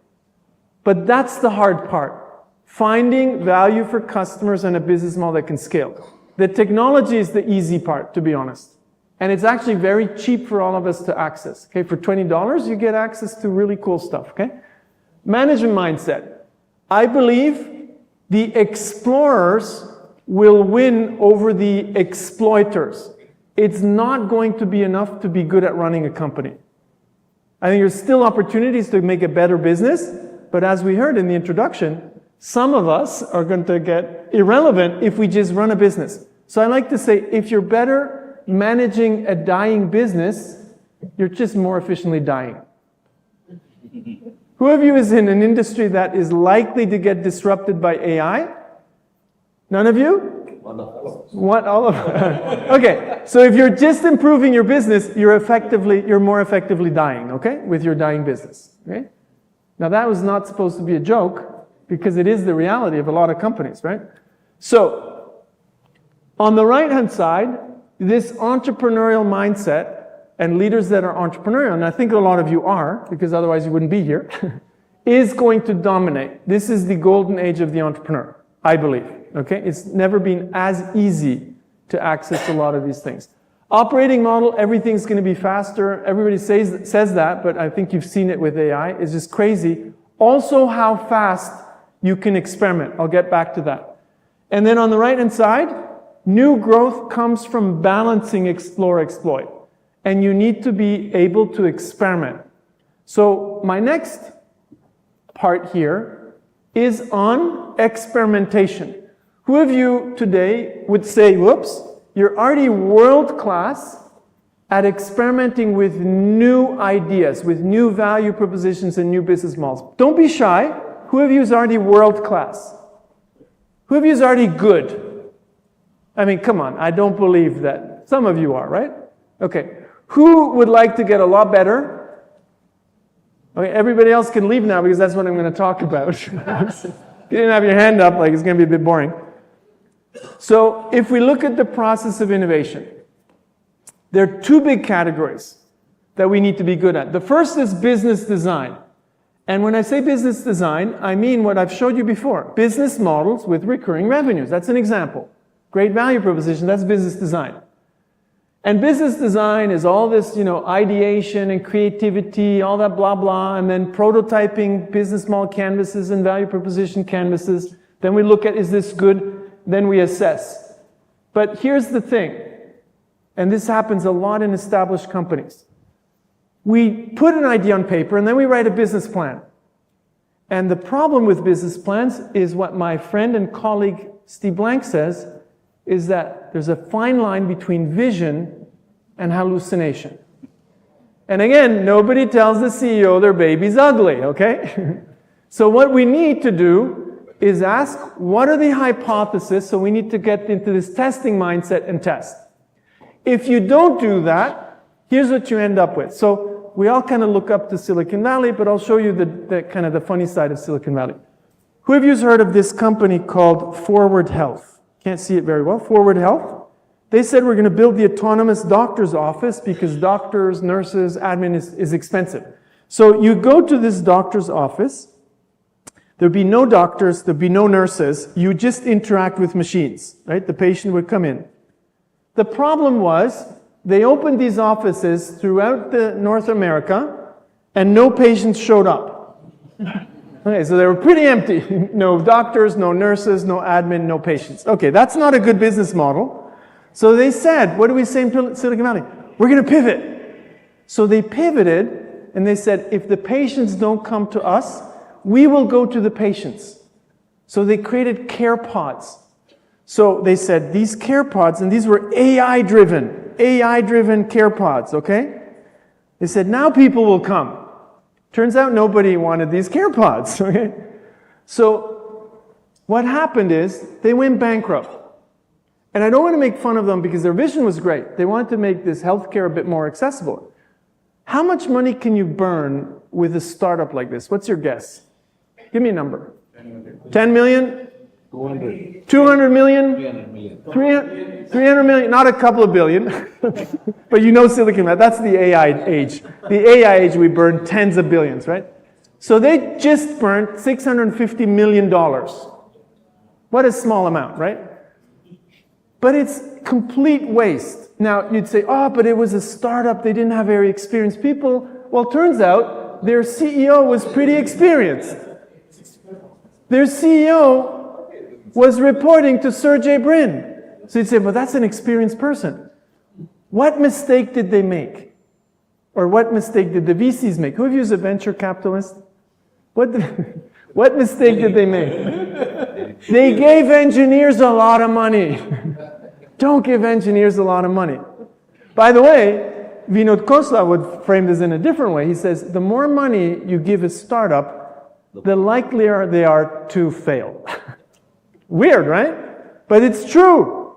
but that's the hard part. Finding value for customers and a business model that can scale. The technology is the easy part, to be honest. And it's actually very cheap for all of us to access. Okay, for $20, you get access to really cool stuff, okay? Management mindset. I believe the explorers will win over the exploiters. It's not going to be enough to be good at running a company. I think there's still opportunities to make a better business, but as we heard in the introduction, some of us are going to get irrelevant if we just run a business. So I like to say, if you're better managing a dying business, you're just more efficiently dying. Who of you is in an industry that is likely to get disrupted by AI? None of you? What? All of Okay, so if you're just improving your business, you're more effectively dying, okay? With your dying business, okay? Now that was not supposed to be a joke, because it is the reality of a lot of companies, right? So, on the right-hand side, this entrepreneurial mindset and leaders that are entrepreneurial, and I think a lot of you are, because otherwise you wouldn't be here, is going to dominate. This is the golden age of the entrepreneur, I believe, okay? It's never been as easy to access a lot of these things. Operating model, everything's going to be faster. Everybody says that, but I think you've seen it with AI. It's just crazy. Also, how fast you can experiment. I'll get back to that. And then on the right-hand side, new growth comes from balancing explore, exploit. And you need to be able to experiment. So my next part here is on experimentation. Who of you today would say, whoops, you're already world-class at experimenting with new ideas, with new value propositions and new business models? Don't be shy. Who of you is already world-class? Who of you is already good? I mean, come on, I don't believe that. Some of you are, right? Okay. Who would like to get a lot better? Okay, everybody else can leave now because that's what I'm going to talk about. You didn't have your hand up, like it's going to be a bit boring. So, if we look at the process of innovation, there are two big categories that we need to be good at. The first is business design. And when I say business design, I mean what I've showed you before. Business models with recurring revenues. That's an example. Great value proposition, that's business design. And business design is all this, ideation and creativity, all that blah, blah, and then prototyping business model canvases and value proposition canvases. Then we look at, is this good? Then we assess. But here's the thing, and this happens a lot in established companies. We put an idea on paper and then we write a business plan. And the problem with business plans is what my friend and colleague Steve Blank says, is that there's a fine line between vision and hallucination. And again, nobody tells the CEO their baby's ugly, okay? So what we need to do is ask, what are the hypotheses? So we need to get into this testing mindset and test. If you don't do that, here's what you end up with. So we all kind of look up to Silicon Valley, but I'll show you the kind of the funny side of Silicon Valley. Who of you has heard of this company called Forward Health? Can't see it very well. Forward Health. They said we're going to build the autonomous doctor's office because doctors, nurses, admin is expensive. So you go to this doctor's office. There'd be no doctors. There'd be no nurses. You just interact with machines, right? The patient would come in. The problem was they opened these offices throughout North America and no patients showed up. Okay, so they were pretty empty. No doctors, no nurses, no admin, no patients. Okay, that's not a good business model. So they said, what do we say in Silicon Valley? we're going to pivot. So they pivoted and they said, if the patients don't come to us, we will go to the patients. So they created care pods. So they said these care pods, and these were AI-driven care pods, okay? They said, now people will come. Turns out nobody wanted these care pods, okay? So what happened is they went bankrupt. And I don't want to make fun of them because their vision was great. They wanted to make this healthcare a bit more accessible. How much money can you burn with a startup like this? What's your guess? Give me a number. 10 million? 200 million? 300 million, not a couple of billion. But you know Silicon Valley, that's the AI age. The AI age, we burn tens of billions, right? So they just burnt $650 million. What a small amount, right? But it's complete waste. Now, you'd say, oh, but it was a startup, they didn't have very experienced people. Well, turns out their CEO was pretty experienced. Their CEO was reporting to Sergey Brin. So you'd say, well, that's an experienced person. What mistake did they make? Or what mistake did the VCs make? Who of you is a venture capitalist? What mistake did they make? They gave engineers a lot of money. Don't give engineers a lot of money. By the way, Vinod Khosla would frame this in a different way. He says, the more money you give a startup, the likelier they are to fail. Weird, right? But it's true.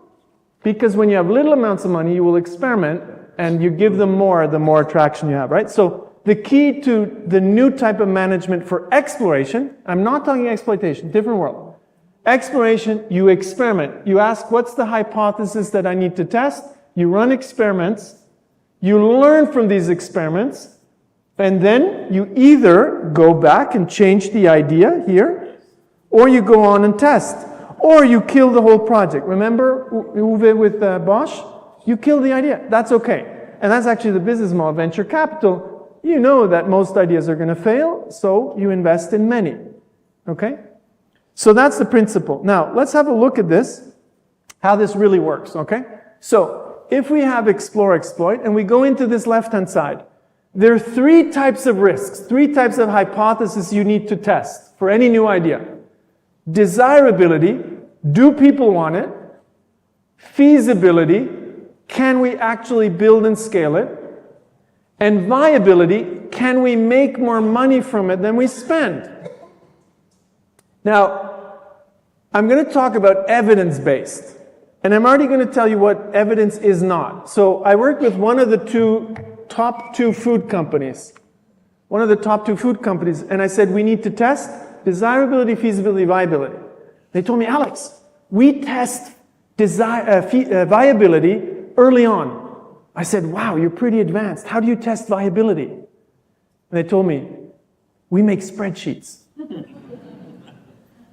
Because when you have little amounts of money, you will experiment, and you give them more, the more traction you have, right? So the key to the new type of management for exploration, I'm not talking exploitation, different world. Exploration, you experiment. You ask, what's the hypothesis that I need to test? You run experiments. You learn from these experiments. And then you either go back and change the idea here, or you go on and test. Or you kill the whole project. Remember Uwe with Bosch? You kill the idea. That's okay. And that's actually the business model of venture capital. You know that most ideas are going to fail, so you invest in many. Okay? So that's the principle. Now, let's have a look at this, how this really works, okay? So, if we have explore, exploit, and we go into this left-hand side, there are three types of risks, three types of hypotheses you need to test for any new idea. Desirability, do people want it? Feasibility, can we actually build and scale it? And viability, can we make more money from it than we spend? Now, I'm going to talk about evidence-based. And I'm already going to tell you what evidence is not. So I worked with one of the top two food companies. One of the top two food companies. And I said, we need to test desirability, feasibility, viability. They told me, Alex, we test viability early on. I said, wow, you're pretty advanced. How do you test viability? And they told me, we make spreadsheets.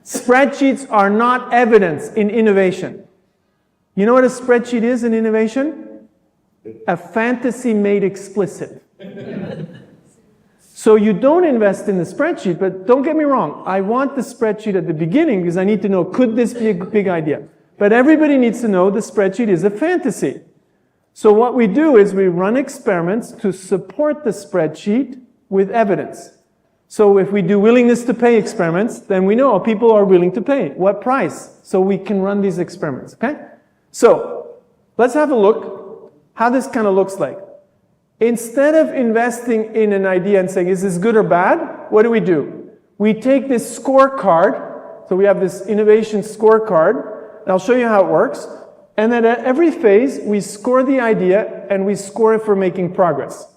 Spreadsheets are not evidence in innovation. You know what a spreadsheet is in innovation? A fantasy made explicit. So you don't invest in the spreadsheet, but don't get me wrong, I want the spreadsheet at the beginning because I need to know, could this be a big idea? But everybody needs to know the spreadsheet is a fantasy. So what we do is we run experiments to support the spreadsheet with evidence. So if we do willingness to pay experiments, then we know people are willing to pay. What price? So we can run these experiments, okay? So let's have a look how this kind of looks like. Instead of investing in an idea and saying, is this good or bad? What do? We take this scorecard. So we have this innovation scorecard. And I'll show you how it works. And then at every phase, we score the idea and we score it for making progress.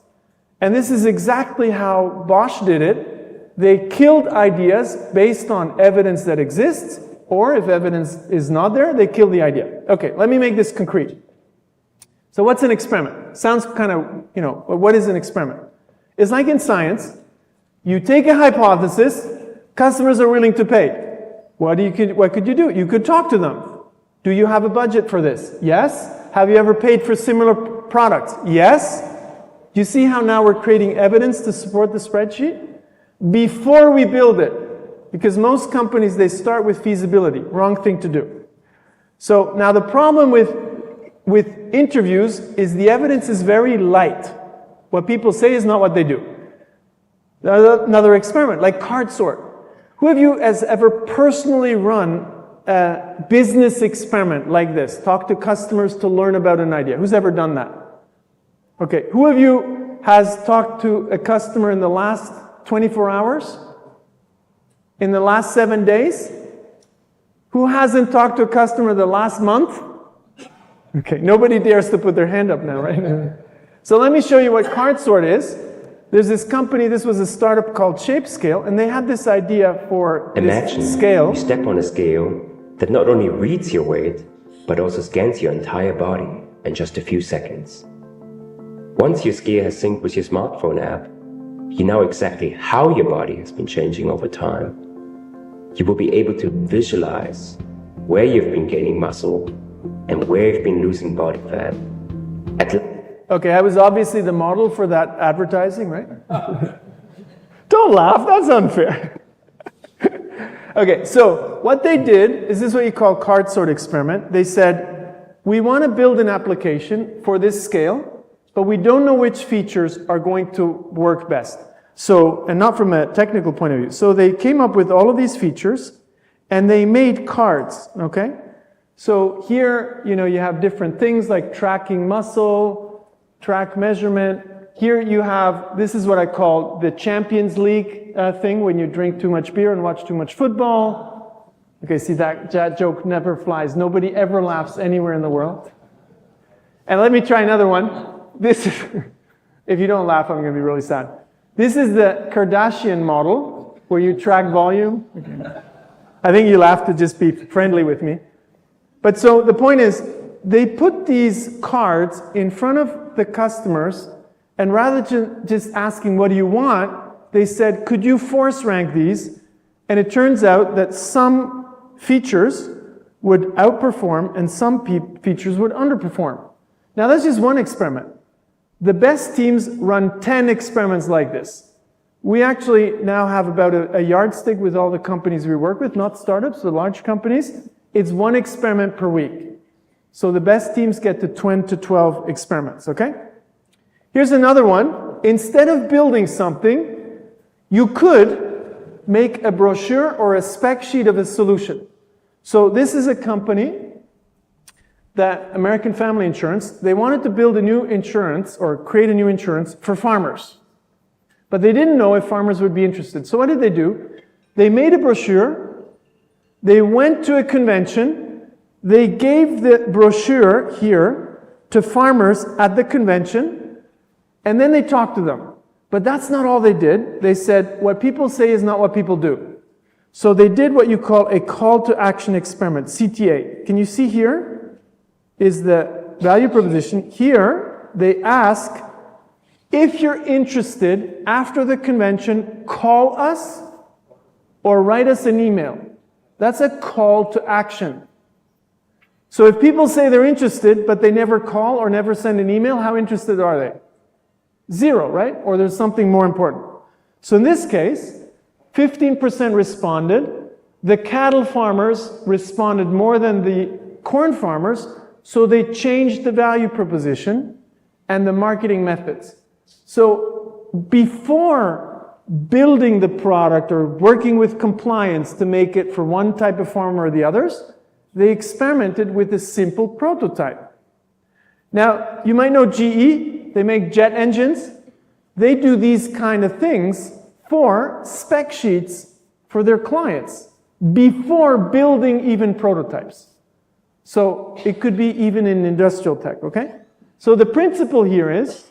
And this is exactly how Bosch did it. They killed ideas based on evidence that exists, or if evidence is not there, they kill the idea. Okay, let me make this concrete. So what's an experiment? Sounds kind of, what is an experiment? It's like in science, you take a hypothesis, customers are willing to pay. What could you do? You could talk to them. Do you have a budget for this? Yes. Have you ever paid for similar products? Yes. Do you see how now we're creating evidence to support the spreadsheet? Before we build it, because most companies, they start with feasibility. Wrong thing to do. So now the problem with with interviews is the evidence is very light. What people say is not what they do. Another experiment, like card sort. Who of you has ever personally run a business experiment like this? Talk to customers to learn about an idea. Who's ever done that? Okay, who of you has talked to a customer in the last 24 hours? In the last 7 days? Who hasn't talked to a customer the last month? Okay, nobody dares to put their hand up now, right? So let me show you what card sort is. There's this company, this was a startup called ShapeScale, and they had this idea for Imagine this scale. you step on a scale that not only reads your weight, but also scans your entire body in just a few seconds. Once your scale has synced with your smartphone app, you know exactly how your body has been changing over time. You will be able to visualize where you've been gaining muscle and where you've been losing body fat. Okay, I was obviously the model for that advertising, right? Don't laugh, that's unfair. Okay, so what they did is this is what you call card sort experiment. They said, we want to build an application for this scale, but we don't know which features are going to work best. So, and not from a technical point of view. So they came up with all of these features and they made cards, okay? So here, you have different things like tracking muscle, track measurement. Here you have, this is what I call the Champions League thing, when you drink too much beer and watch too much football. Okay, see that joke never flies. Nobody ever laughs anywhere in the world. And let me try another one. This is, if you don't laugh, I'm gonna be really sad. This is the Kardashian model, where you track volume. Okay. I think you laugh to just be friendly with me. But so the point is, they put these cards in front of the customers, and rather than just asking, what do you want? They said, could you force rank these? And it turns out that some features would outperform and some features would underperform. Now that's just one experiment. The best teams run 10 experiments like this. We actually now have about a yardstick with all the companies we work with, not startups, but large companies. It's one experiment per week. So the best teams get to 10 to 12 experiments, okay? Here's another one. Instead of building something, you could make a brochure or a spec sheet of a solution. So this is a company, that American Family Insurance, they wanted to build a new insurance or create a new insurance for farmers. But they didn't know if farmers would be interested. So what did they do? They made a brochure, they went to a convention, they gave the brochure here to farmers at the convention, and then they talked to them. But that's not all they did. They said, what people say is not what people do. So they did what you call a call to action experiment, CTA. Can you see here is the value proposition. Here, they ask, if you're interested, after the convention, call us or write us an email. That's a call to action. So if people say they're interested, but they never call or never send an email, how interested are they? 0, right? Or there's something more important. So in this case, 15% responded. The cattle farmers responded more than the corn farmers, so they changed the value proposition and the marketing methods. So before building the product or working with compliance to make it for one type of farmer or the others, they experimented with a simple prototype. Now, you might know GE, they make jet engines. They do these kind of things for spec sheets for their clients before building even prototypes. So it could be even in industrial tech, okay? So the principle here is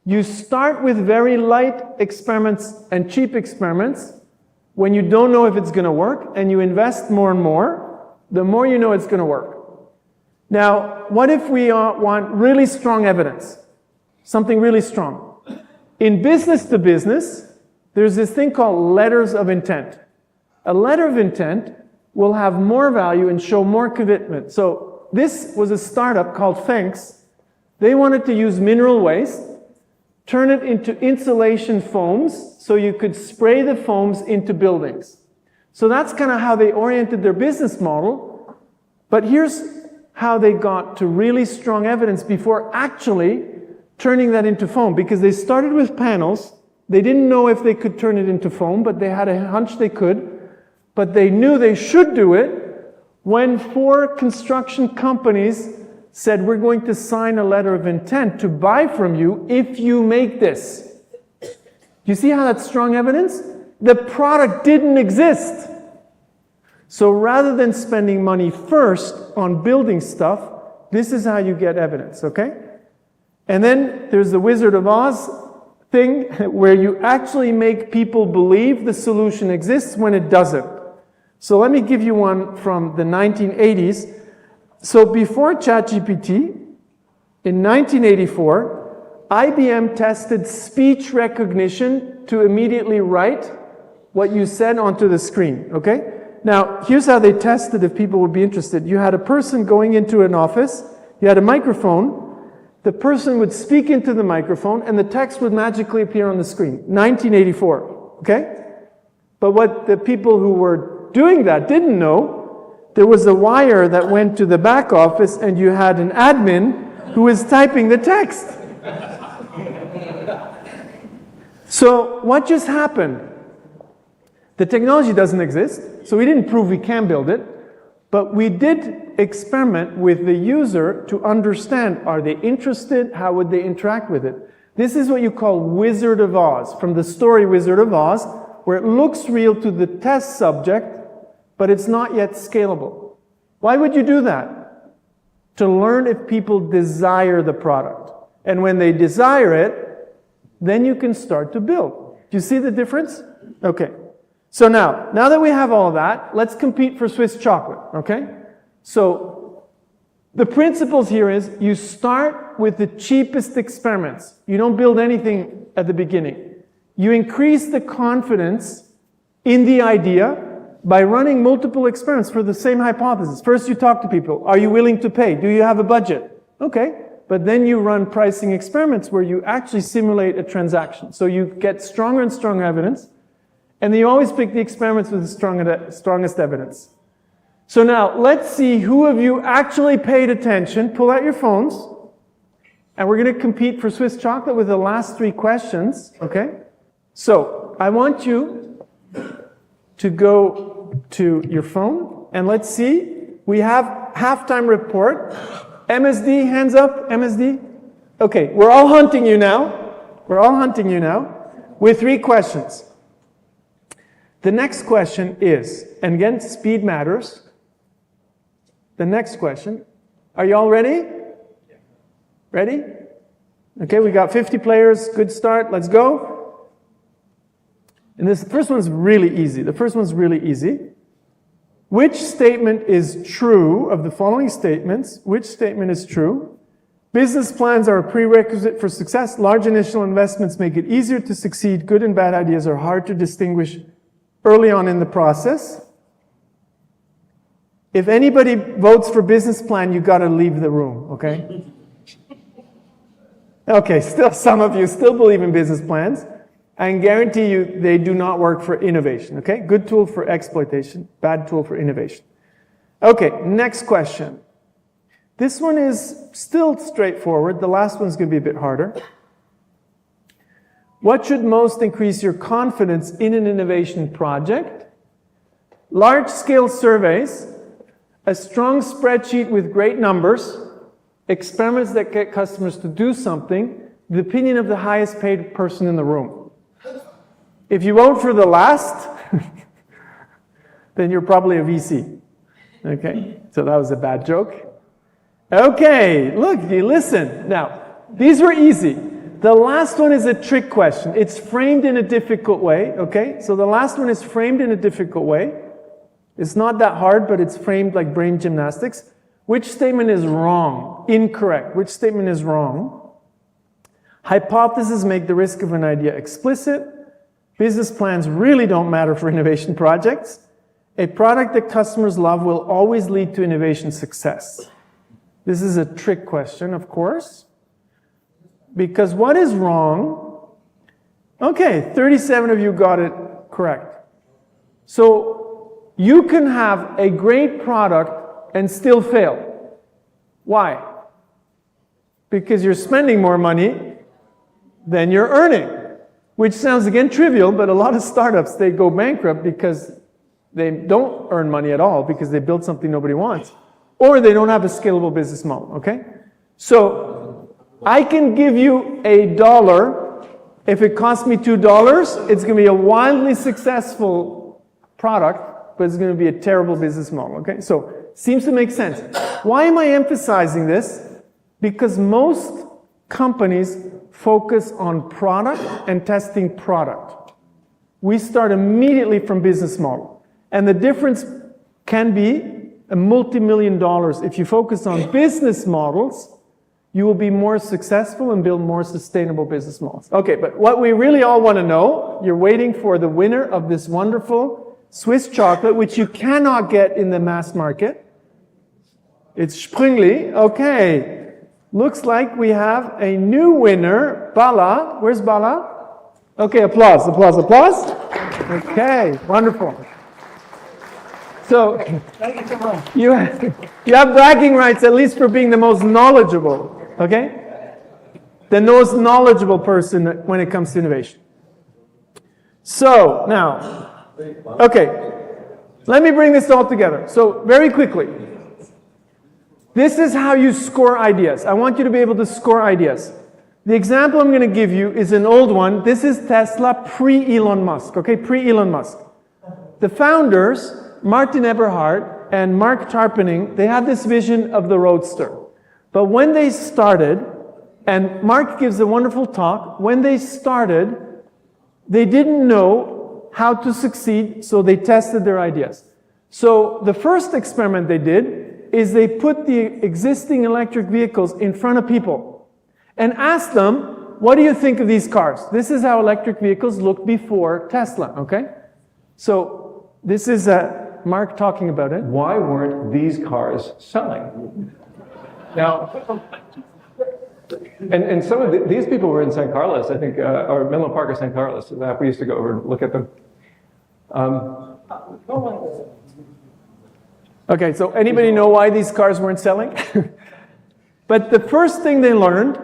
you start with very light experiments and cheap experiments when you don't know if it's going to work, and you invest more and more. The more you know it's going to work. Now, what if we want really strong evidence? Something really strong. In business to business, there's this thing called letters of intent. A letter of intent will have more value and show more commitment. So this was a startup called Thanks. They wanted to use mineral waste, turn it into insulation foams so you could spray the foams into buildings. So that's kind of how they oriented their business model. But here's how they got to really strong evidence before actually turning that into foam, because they started with panels. They didn't know if they could turn it into foam, but they had a hunch they could, but they knew they should do it when 4 construction companies said, we're going to sign a letter of intent to buy from you if you make this. Do you see how that's strong evidence? The product didn't exist. So rather than spending money first on building stuff, this is how you get evidence, okay? And then there's the Wizard of Oz thing where you actually make people believe the solution exists when it doesn't. So let me give you one from the 1980s. So before ChatGPT, in 1984, IBM tested speech recognition to immediately write what you said onto the screen, okay? Now, here's how they tested if people would be interested. You had a person going into an office, you had a microphone, the person would speak into the microphone, and the text would magically appear on the screen. 1984, okay? But what the people who were doing that didn't know, there was a wire that went to the back office, and you had an admin who was typing the text. So what just happened? The technology doesn't exist, so we didn't prove we can build it, but we did experiment with the user to understand, are they interested? How would they interact with it? This is what you call Wizard of Oz, from the story Wizard of Oz, where it looks real to the test subject, but it's not yet scalable. Why would you do that? To learn if people desire the product. And when they desire it, then you can start to build. Do you see the difference? Okay. So now that we have all of that, let's compete for Swiss chocolate, okay? So the principles here is you start with the cheapest experiments. You don't build anything at the beginning. You increase the confidence in the idea by running multiple experiments for the same hypothesis. First, you talk to people. Are you willing to pay? Do you have a budget? Okay. But then you run pricing experiments where you actually simulate a transaction. So you get stronger and stronger evidence. And then you always pick the experiments with the strongest evidence. So now, let's see who of you actually paid attention. Pull out your phones. And we're going to compete for Swiss chocolate with the last 3 questions. Okay? So, I want you to go to your phone. And let's see. We have halftime report. MSD, hands up. MSD. Okay, we're all hunting you now. We're all hunting you now with 3 questions. The next question is, and again, speed matters. The next question, are you all ready? Ready? Okay, we got 50 players, good start, let's go. And this first one's really easy. The first one's really easy. Which statement is true of the following statements? Which statement is true? Business plans are a prerequisite for success. Large initial investments make it easier to succeed. Good and bad ideas are hard to distinguish early on in the process. If anybody votes for business plan, you got to leave the room, okay? Okay, still some of you still believe in business plans. I can guarantee you they do not work for innovation, okay? Good tool for exploitation, bad tool for innovation. Okay, next question. This one is still straightforward. The last one's going to be a bit harder. What should most increase your confidence in an innovation project? Large-scale surveys, a strong spreadsheet with great numbers, experiments that get customers to do something, the opinion of the highest paid person in the room. If you vote for the last, then you're probably a VC. Okay, so that was a bad joke. Okay, look, you listen. Now, these were easy. The last one is a trick question. It's framed in a difficult way, okay? So the last one is framed in a difficult way. It's not that hard, but it's framed like brain gymnastics. Which statement is wrong? Incorrect. Which statement is wrong? Hypotheses make the risk of an idea explicit. Business plans really don't matter for innovation projects. A product that customers love will always lead to innovation success. This is a trick question, of course. Because what is wrong? Okay, 37 of you got it correct. So you can have a great product and still fail. Why? Because you're spending more money than you're earning, which sounds again trivial, but a lot of startups, they go bankrupt because they don't earn money at all because they build something nobody wants, or they don't have a scalable business model, okay? So I can give you $1. If it costs me $2, it's going to be a wildly successful product, but it's going to be a terrible business model, okay? So seems to make sense. Why am I emphasizing this? Because most companies focus on product and testing product. We start immediately from business model. And the difference can be a multi-million dollars. If you focus on business models, you will be more successful and build more sustainable business models. Okay, but what we really all want to know, you're waiting for the winner of this wonderful Swiss chocolate, which you cannot get in the mass market. It's Sprüngli. Okay. Looks like we have a new winner, Bala. Where's Bala? Okay, applause, applause, applause. Okay, wonderful. So, you have bragging rights at least for being the most knowledgeable, okay? The most knowledgeable person when it comes to innovation. So, now, okay, let me bring this all together. So, very quickly. This is how you score ideas. I want you to be able to score ideas. The example I'm going to give you is an old one. This is Tesla pre-Elon Musk, okay? Pre-Elon Musk. The founders, Martin Eberhard and Mark Tarpenning, they had this vision of the Roadster. But when they started, and Mark gives a wonderful talk, when they started, they didn't know how to succeed, so they tested their ideas. So the first experiment they did is they put the existing electric vehicles in front of people and asked them, what do you think of these cars? This is how electric vehicles looked before Tesla, okay? So this is Mark talking about it. Why weren't these cars selling? Now, and some of these people were in San Carlos, I think, or Menlo Park or San Carlos. We used to go over and look at them. Okay, so anybody know why these cars weren't selling? But the first thing they learned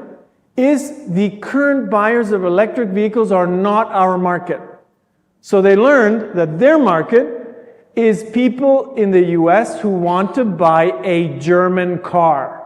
is the current buyers of electric vehicles are not our market. So they learned that their market is people in the US who want to buy a German car.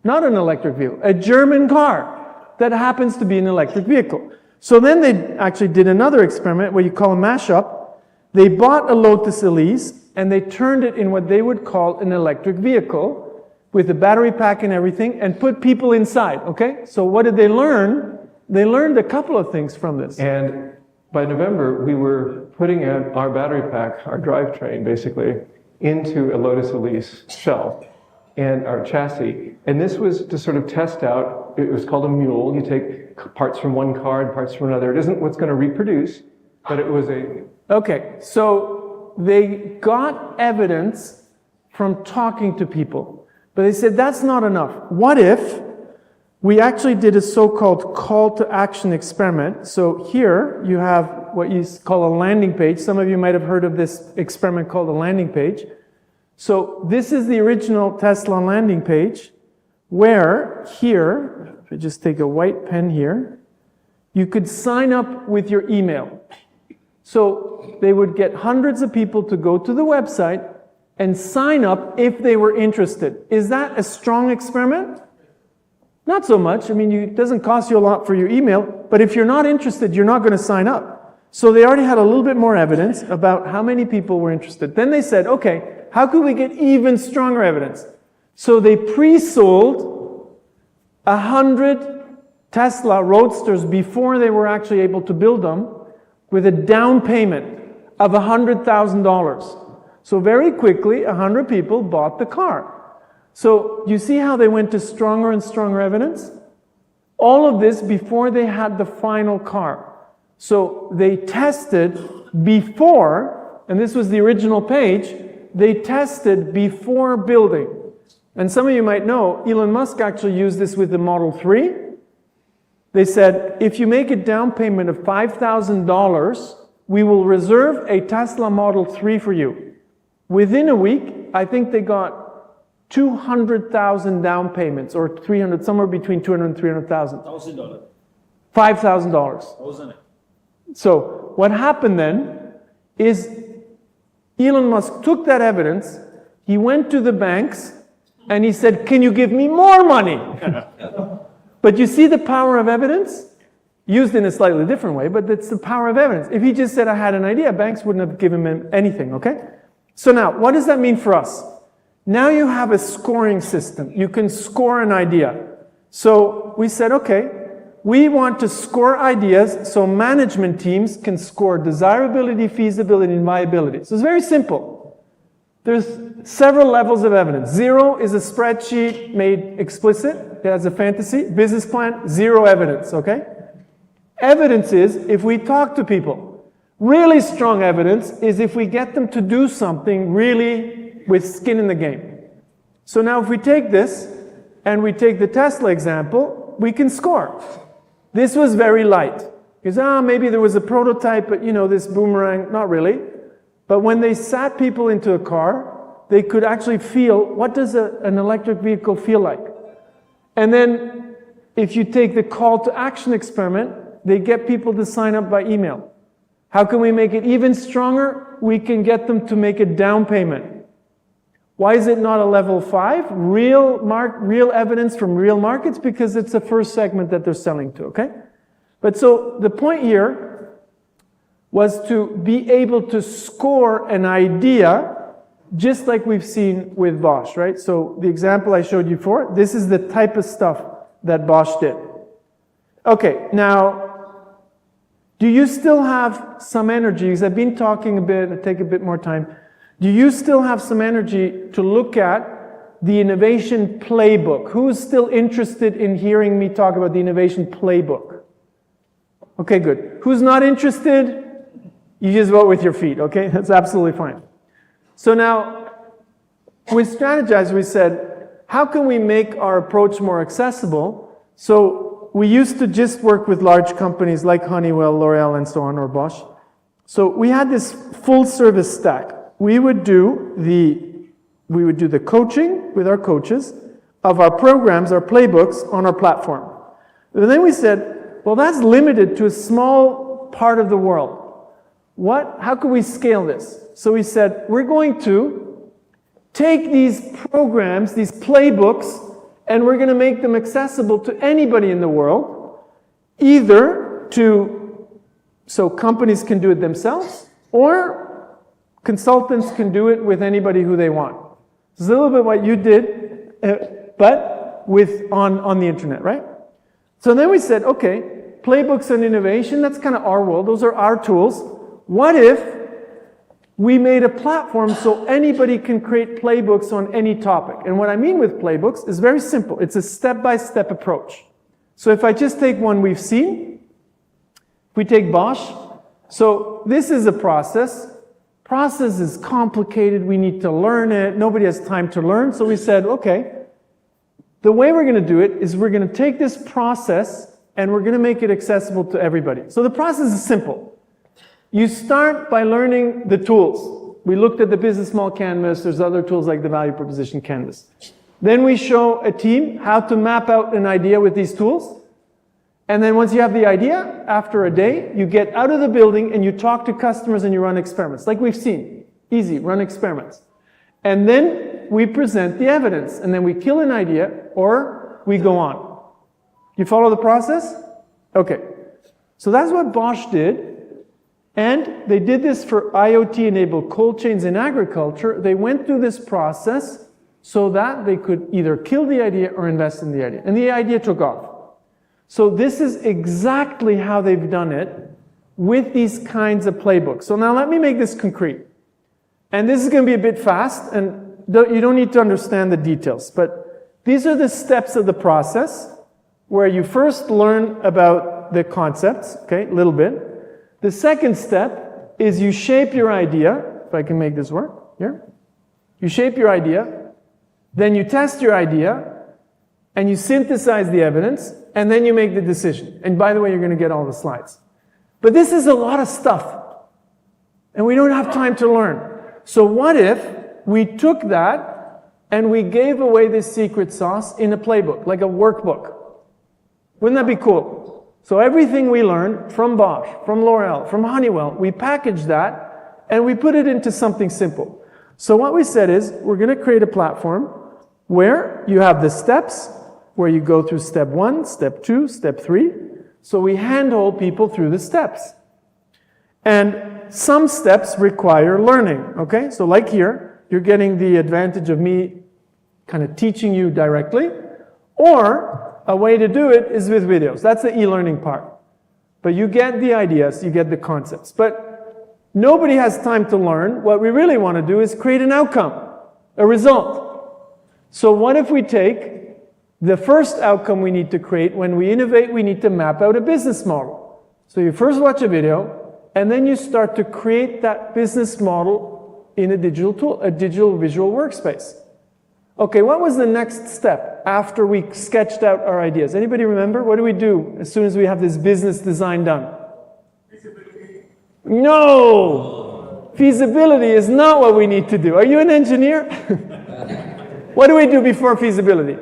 Not an electric vehicle, a German car that happens to be an electric vehicle. So then they actually did another experiment, what you call a mashup. They bought a Lotus Elise and they turned it in what they would call an electric vehicle with a battery pack and everything and put people inside, okay? So what did they learn? They learned a couple of things from this. And by November, we were putting our battery pack, our drivetrain basically, into a Lotus Elise shell and our chassis. And this was to sort of test out, it was called a mule. You take parts from one car and parts from another. It isn't what's going to reproduce, but it was a... Okay, so they got evidence from talking to people. But they said that's not enough. What if we actually did a so-called call to action experiment? So here you have what you call a landing page. Some of you might have heard of this experiment called a landing page. So this is the original Tesla landing page where here, if I just take a white pen here, you could sign up with your email. So they would get hundreds of people to go to the website and sign up if they were interested. Is that a strong experiment? Not so much. I mean, it doesn't cost you a lot for your email, but if you're not interested, you're not going to sign up. So they already had a little bit more evidence about how many people were interested. Then they said, okay, how could we get even stronger evidence? So they pre-sold 100 Tesla Roadsters before they were actually able to build them with a down payment of $100,000. So very quickly, 100 people bought the car. So you see how they went to stronger and stronger evidence? All of this before they had the final car. So they tested before, and this was the original page, they tested before building. And some of you might know, Elon Musk actually used this with the Model 3. They said, if you make a down payment of $5,000, we will reserve a Tesla Model 3 for you. Within a week, I think they got 200,000 down payments, or 300, somewhere between 200 and 300,000. $1,000. $5,000. So what happened then is Elon Musk took that evidence, he went to the banks, and he said, can you give me more money? But you see the power of evidence? Used in a slightly different way, but it's the power of evidence. If he just said, I had an idea, banks wouldn't have given him anything, okay? So now, what does that mean for us? Now you have a scoring system. You can score an idea. So we said, okay, we want to score ideas so management teams can score desirability, feasibility, and viability. So it's very simple. There's several levels of evidence. 0 is a spreadsheet made explicit. It has a fantasy. Business plan, 0 evidence, okay? Evidence is if we talk to people. Really strong evidence is if we get them to do something really with skin in the game. So now if we take this and we take the Tesla example, we can score. This was very light. Because, maybe there was a prototype, but this boomerang, not really. But when they sat people into a car, they could actually feel, what does an electric vehicle feel like? And then if you take the call to action experiment, they get people to sign up by email. How can we make it even stronger? We can get them to make a down payment. Why is it not a level 5? Real evidence from real markets, because it's the first segment that they're selling to, okay? But so the point here was to be able to score an idea just like we've seen with Bosch, right? So the example I showed you before, this is the type of stuff that Bosch did. Okay, now, do you still have some energy? Because I've been talking a bit, I'll take a bit more time. Do you still have some energy to look at the innovation playbook? Who's still interested in hearing me talk about the innovation playbook? Okay, good. Who's not interested? You just vote with your feet, okay? That's absolutely fine. So now, with Strategyzer, we said, how can we make our approach more accessible? So we used to just work with large companies like Honeywell, L'Oreal, and so on, or Bosch. So we had this full service stack. We would do the coaching with our coaches of our programs, our playbooks on our platform. And then we said, well, that's limited to a small part of the world. How can we scale this? So we said, we're going to take these programs, these playbooks, and we're going to make them accessible to anybody in the world, either so companies can do it themselves, or consultants can do it with anybody who they want. It's a little bit what you did, but on the internet, right? So then we said, okay, playbooks and innovation, that's kind of our world. Those are our tools. What if we made a platform so anybody can create playbooks on any topic? And what I mean with playbooks is very simple. It's a step-by-step approach. So if I just take one we've seen, we take Bosch. So this is a process. Process is complicated. We need to learn it. Nobody has time to learn. So we said, okay, the way we're going to do it is we're going to take this process and we're going to make it accessible to everybody. So the process is simple. You start by learning the tools. We looked at the business model canvas. There's other tools like the value proposition canvas. Then we show a team how to map out an idea with these tools. And then once you have the idea, after a day, you get out of the building and you talk to customers and you run experiments, like we've seen. Easy, run experiments. And then we present the evidence, and then we kill an idea, or we go on. You follow the process? Okay. So that's what Bosch did. And they did this for IoT-enabled cold chains in agriculture. They went through this process so that they could either kill the idea or invest in the idea. And the idea took off. So this is exactly how they've done it with these kinds of playbooks. So now let me make this concrete. And this is going to be a bit fast, and you don't need to understand the details. But these are the steps of the process where you first learn about the concepts, okay, a little bit. The second step is you shape your idea. If I can make this work, here. You shape your idea, then you test your idea, and you synthesize the evidence, and then you make the decision. And by the way, you're going to get all the slides. But this is a lot of stuff, and we don't have time to learn. So what if we took that, and we gave away this secret sauce in a playbook, like a workbook. Wouldn't that be cool? So everything we learned from Bosch, from L'Oreal, from Honeywell, we packaged that and we put it into something simple. So what we said is, we're going to create a platform where you have the steps, where you go through step 1, step 2, step 3. So we handhold people through the steps. And some steps require learning, okay? So like here, you're getting the advantage of me kind of teaching you directly, or a way to do it is with videos. That's the e-learning part. But you get the ideas, you get the concepts. But nobody has time to learn. What we really want to do is create an outcome, a result. So what if we take the first outcome we need to create? When we innovate, we need to map out a business model. So you first watch a video, and then you start to create that business model in a digital tool, a digital visual workspace. Okay, what was the next step after we sketched out our ideas? Anybody remember? What do we do as soon as we have this business design done? Feasibility. No! Feasibility is not what we need to do. Are you an engineer? What do we do before feasibility?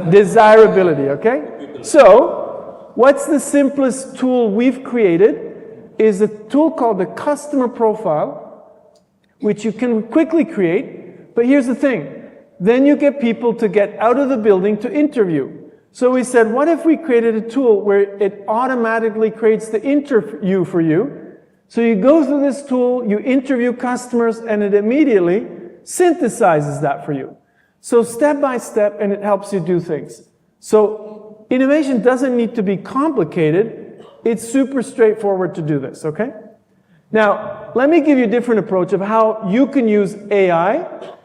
Desirability, okay? So, what's the simplest tool we've created is a tool called the customer profile, which you can quickly create. But here's the thing. Then you get people to get out of the building to interview. So we said, what if we created a tool where it automatically creates the interview for you? So you go through this tool, you interview customers, and it immediately synthesizes that for you. So step by step, and it helps you do things. So innovation doesn't need to be complicated. It's super straightforward to do this, okay? Now, let me give you a different approach of how you can use AI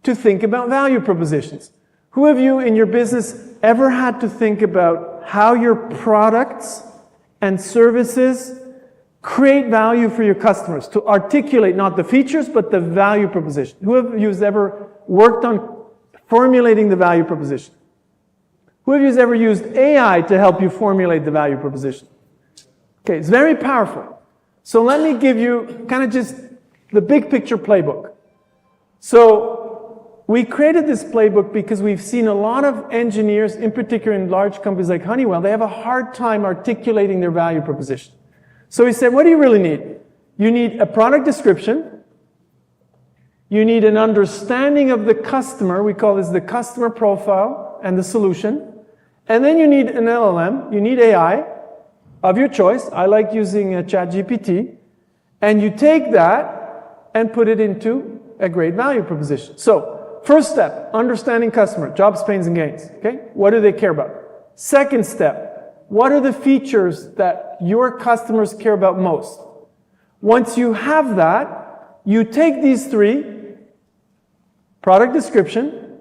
to think about value propositions. Who of you in your business ever had to think about how your products and services create value for your customers, to articulate not the features, but the value proposition? Who of you has ever worked on formulating the value proposition? Who of you has ever used AI to help you formulate the value proposition? Okay, it's very powerful. So let me give you kind of just the big picture playbook. So we created this playbook because we've seen a lot of engineers, in particular in large companies like Honeywell, they have a hard time articulating their value proposition. So we said, what do you really need? You need a product description. You need an understanding of the customer. We call this the customer profile and the solution. And then you need an LLM. You need AI of your choice. I like using ChatGPT. And you take that and put it into a great value proposition. So, first step, understanding customer, jobs, pains, and gains. Okay? What do they care about? Second step, what are the features that your customers care about most? Once you have that, you take these three, product description,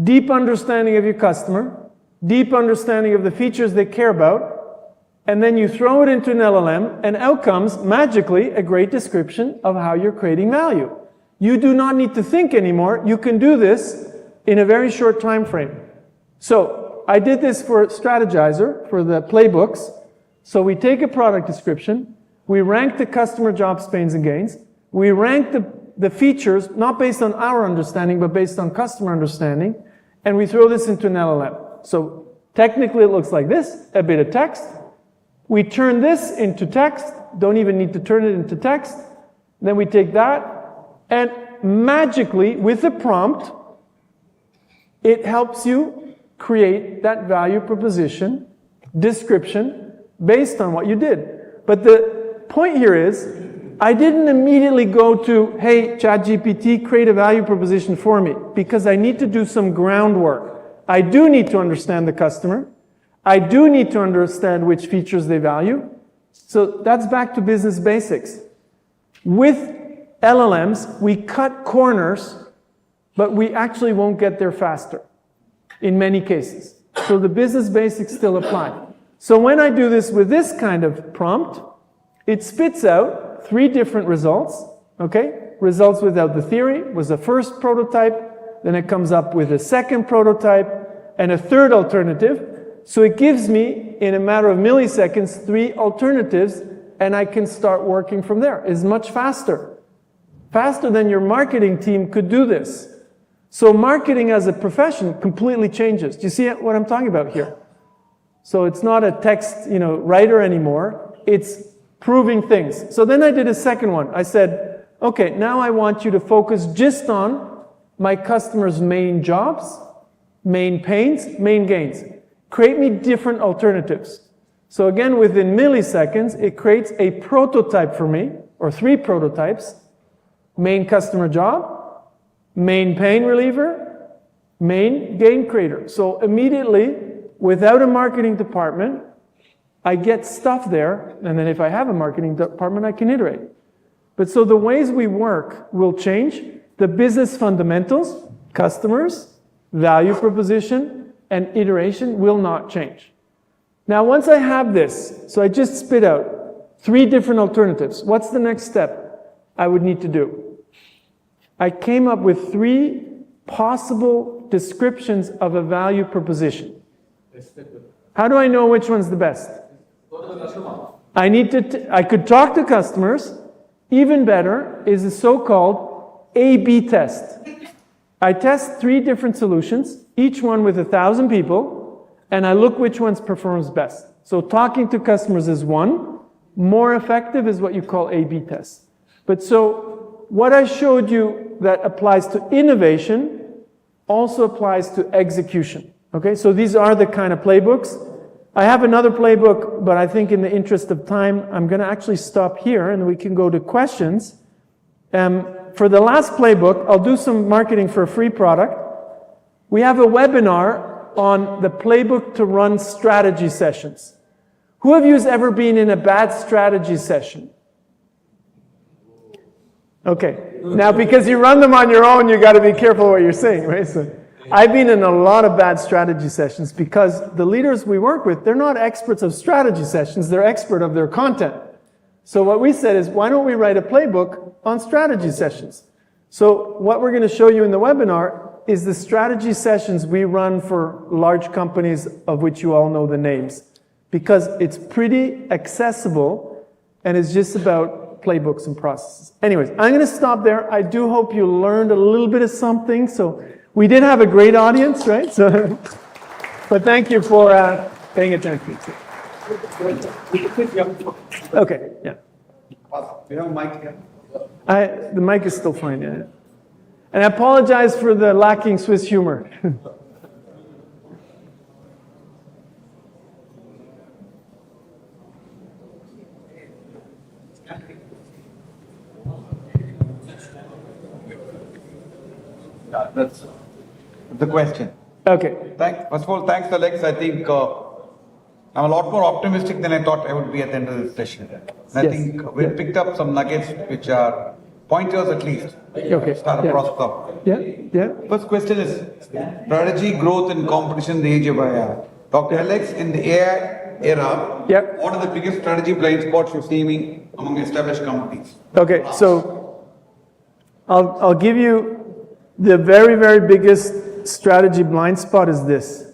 deep understanding of your customer, deep understanding of the features they care about, and then you throw it into an LLM, and out comes, magically, a great description of how you're creating value. You do not need to think anymore. You can do this in a very short time frame. So I did this for Strategyzer, for the playbooks. So we take a product description, we rank the customer jobs, pains, and gains. We rank the features, not based on our understanding, but based on customer understanding, and we throw this into an LLM. So technically it looks like this, a bit of text. We turn this into text, don't even need to turn it into text. Then we take that, and magically, with a prompt, it helps you create that value proposition description based on what you did. But the point here is, I didn't immediately go to, hey, ChatGPT, create a value proposition for me, because I need to do some groundwork. I do need to understand the customer. I do need to understand which features they value. So that's back to business basics. With LLMs, we cut corners, but we actually won't get there faster in many cases. So the business basics still apply. So when I do this with this kind of prompt, it spits out 3 different results, okay? Results without the theory was the first prototype, then it comes up with a second prototype, and a third alternative. So it gives me, in a matter of milliseconds, 3 alternatives, and I can start working from there. It's much faster. Faster than your marketing team could do this. So marketing as a profession completely changes. Do you see what I'm talking about here? So it's not a text, writer anymore. It's proving things. So then I did a second one. I said, okay, now I want you to focus just on my customers' main jobs, main pains, main gains. Create me different alternatives. So again, within milliseconds, it creates a prototype for me, or 3 prototypes: main customer job, main pain reliever, main gain creator. So immediately, without a marketing department, I get stuff there, and then if I have a marketing department, I can iterate. But so the ways we work will change. The business fundamentals, customers, value proposition, and iteration will not change. Now, once I have this, so I just spit out 3 different alternatives. What's the next step I would need to do? I came up with 3 possible descriptions of a value proposition. How do I know which one's the best? I could talk to customers. Even better is a so-called A/B test. I test 3 different solutions, each one with 1,000 people, and I look which one performs best. So talking to customers is one. More effective is what you call A/B tests. But so what I showed you that applies to innovation also applies to execution. Okay, so these are the kind of playbooks. I have another playbook, but I think in the interest of time, I'm going to actually stop here and we can go to questions. For the last playbook, I'll do some marketing for a free product. We have a webinar on the playbook to run strategy sessions. Who of you has ever been in a bad strategy session? Okay. Now, because you run them on your own, you got to be careful what you're saying, right? So, I've been in a lot of bad strategy sessions because the leaders we work with, they're not experts of strategy sessions, they're expert of their content. So what we said is, why don't we write a playbook on strategy sessions? So what we're going to show you in the webinar is the strategy sessions we run for large companies of which you all know the names, because it's pretty accessible and it's just about playbooks and processes. Anyways, I'm going to stop there. I do hope you learned a little bit of something. So we did have a great audience, right? So, but thank you for paying attention. Okay, yeah. We have a mic here. The mic is still fine, yeah. And I apologize for the lacking Swiss humor. That's the question. Okay. First of all, thanks, Alex. I think I'm a lot more optimistic than I thought I would be at the end of this session. And I think we picked up some nuggets which are pointers at least. Okay. Start a process of. Yeah. First question is strategy, growth, and competition in the age of AI. Dr. Alex, in the AI era, what are the biggest strategy blind spots you're seeing among established companies? Okay, so I'll give you the very, very biggest strategy blind spot is this.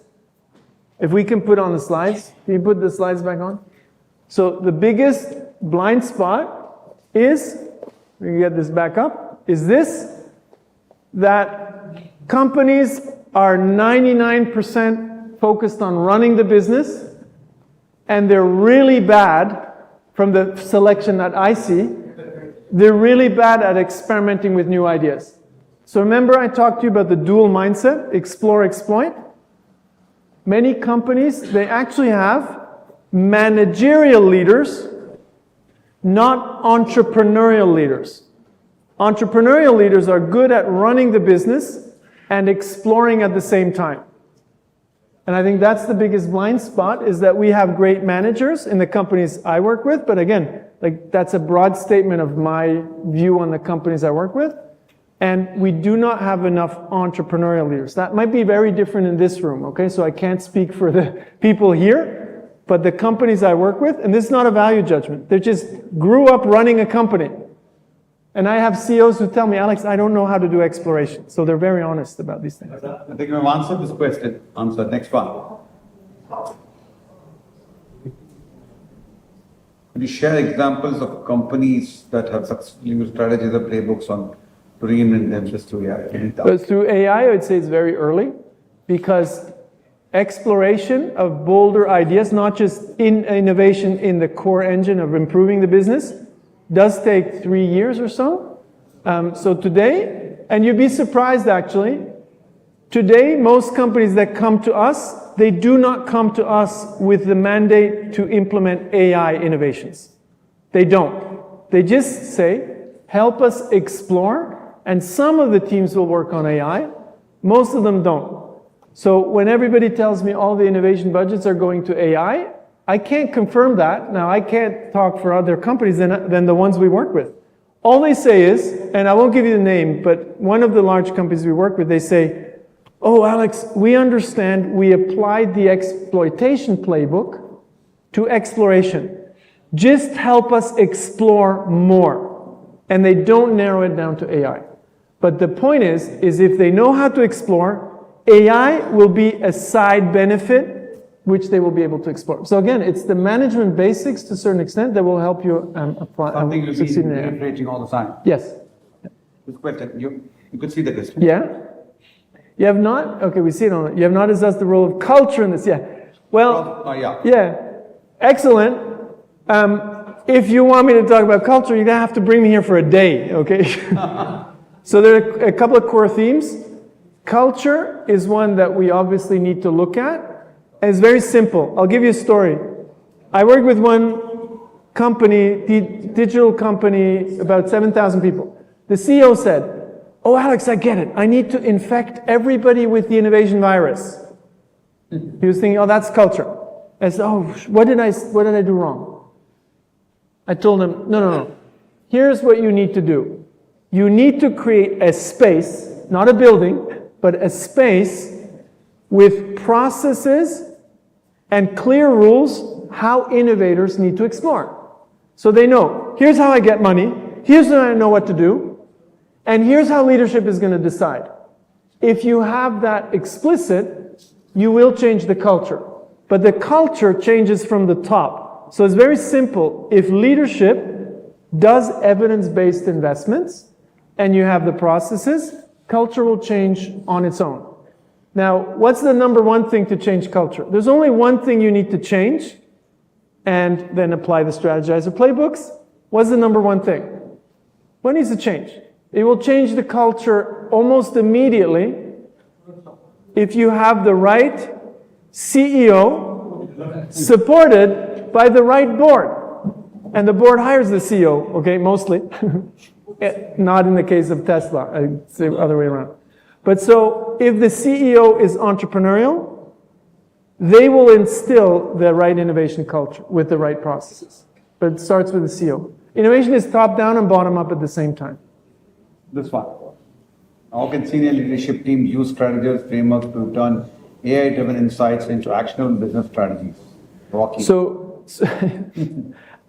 If we can put on the slides, can you put the slides back on? So the biggest blind spot is, we can get this back up, is this, that companies are 99% focused on running the business, and they're really bad, from the selection that I see, they're really bad at experimenting with new ideas. So remember I talked to you about the dual mindset, explore, exploit? Many companies, they actually have managerial leaders, not entrepreneurial leaders. Entrepreneurial leaders are good at running the business and exploring at the same time. And I think that's the biggest blind spot, is that we have great managers in the companies I work with, but again, like that's a broad statement of my view on the companies I work with. And we do not have enough entrepreneurial leaders. That might be very different in this room, okay? So I can't speak for the people here, but the companies I work with, and this is not a value judgment, they just grew up running a company. And I have CEOs who tell me, Alex, I don't know how to do exploration. So they're very honest about these things. I think we've answered this question. Answer. Next one. Could you share examples of companies that have successfully used strategies or playbooks on to reinvent themselves through AI? But through AI, I would say it's very early because exploration of bolder ideas, not just innovation in the core engine of improving the business, does take 3 years or so. So today, and you'd be surprised actually, today most companies that come to us, they do not come to us with the mandate to implement AI innovations. They don't. They just say, help us explore, and some of the teams will work on AI, most of them don't. So when everybody tells me all the innovation budgets are going to AI, I can't confirm that. Now, I can't talk for other companies than the ones we work with. All they say is, and I won't give you the name, but one of the large companies we work with, they say, oh, Alex, we understand we applied the exploitation playbook to exploration. Just help us explore more. And they don't narrow it down to AI. But the point is if they know how to explore, AI will be a side benefit which they will be able to explore. So again, it's the management basics to a certain extent that will help you apply. Something you'll succeed in be AI. reiterating all the time. Yes. This question, you could see the question. Yeah? You have not? Okay, we see it on it. You have not assessed the role of culture in this. Yeah. Well, yeah. Excellent. If you want me to talk about culture, you're going to have to bring me here for a day, okay? So there are a couple of core themes. Culture is one that we obviously need to look at. And it's very simple. I'll give you a story. I worked with one company, digital company, about 7,000 people. The CEO said, oh, Alex, I get it. I need to infect everybody with the innovation virus. He was thinking, oh, that's culture. I said, oh, what did I do wrong? I told him, no. Here's what you need to do. You need to create a space, not a building, but a space with processes and clear rules how innovators need to explore. So they know, here's how I get money, here's how I know what to do, and here's how leadership is going to decide. If you have that explicit, you will change the culture. But the culture changes from the top. So it's very simple. If leadership does evidence-based investments, and you have the processes, culture will change on its own. Now, what's the number one thing to change culture? There's only one thing you need to change, and then apply the Strategyzer playbooks. What's the number one thing? What needs to change? It will change the culture almost immediately if you have the right CEO supported by the right board. And the board hires the CEO, okay, mostly. Not in the case of Tesla, I'd say the other way around. But so, if the CEO is entrepreneurial, they will instill the right innovation culture with the right processes. But it starts with the CEO. Innovation is top-down and bottom-up at the same time. This one. How can senior leadership teams use Strategyzer framework to turn AI-driven insights into actionable business strategies? Rocky. So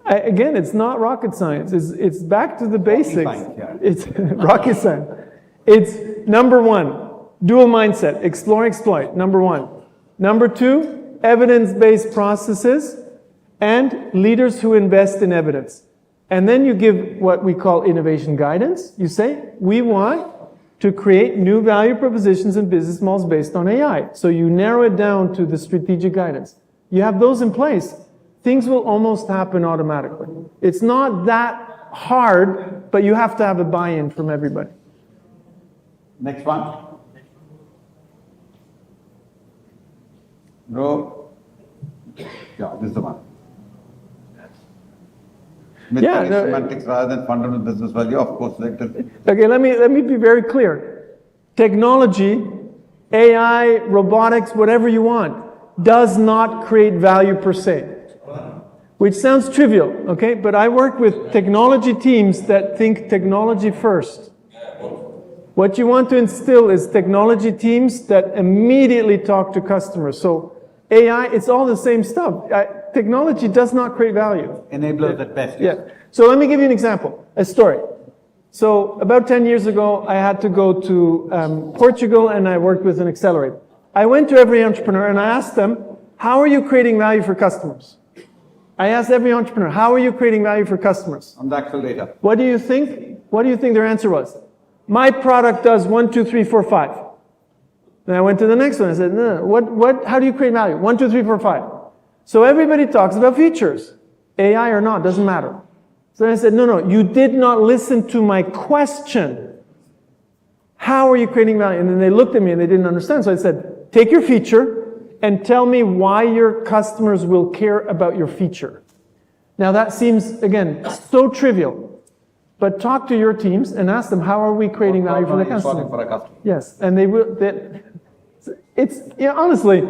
again, it's not rocket science. It's back to the basics. Science, yeah. It's rocket science. It's number one, dual mindset, explore, exploit, number one. Number two, evidence-based processes and leaders who invest in evidence. And then you give what we call innovation guidance. You say, we want to create new value propositions and business models based on AI. So you narrow it down to the strategic guidance. You have those in place. Things will almost happen automatically. It's not that hard, but you have to have a buy-in from everybody. Next one. Bro. Yeah, this is the one. Semantics rather than fundamental business value, of course. Okay, let me be very clear. Technology, AI, robotics, whatever you want, does not create value per se. Which sounds trivial, okay? But I work with technology teams that think technology first. What you want to instill is technology teams that immediately talk to customers. So AI, it's all the same stuff. Technology does not create value. Enablers at best. Yeah. So let me give you an example, a story. So about 10 years ago, I had to go to Portugal and I worked with an accelerator. I went to every entrepreneur and I asked them, how are you creating value for customers? I asked every entrepreneur, how are you creating value for customers? On the actual data. What do you think? What do you think their answer was? my product does 1, 2, 3, 4, 5. Then I went to the next one. I said, no, how do you create value? 1, 2, 3, 4, 5. So everybody talks about features. AI or not, doesn't matter. So then I said, no, you did not listen to my question. How are you creating value? And then they looked at me and they didn't understand. So I said, take your feature and tell me why your customers will care about your feature. Now that seems, again, so trivial. But talk to your teams and ask them, how are we creating value for the customer? Yes, and they will. Honestly,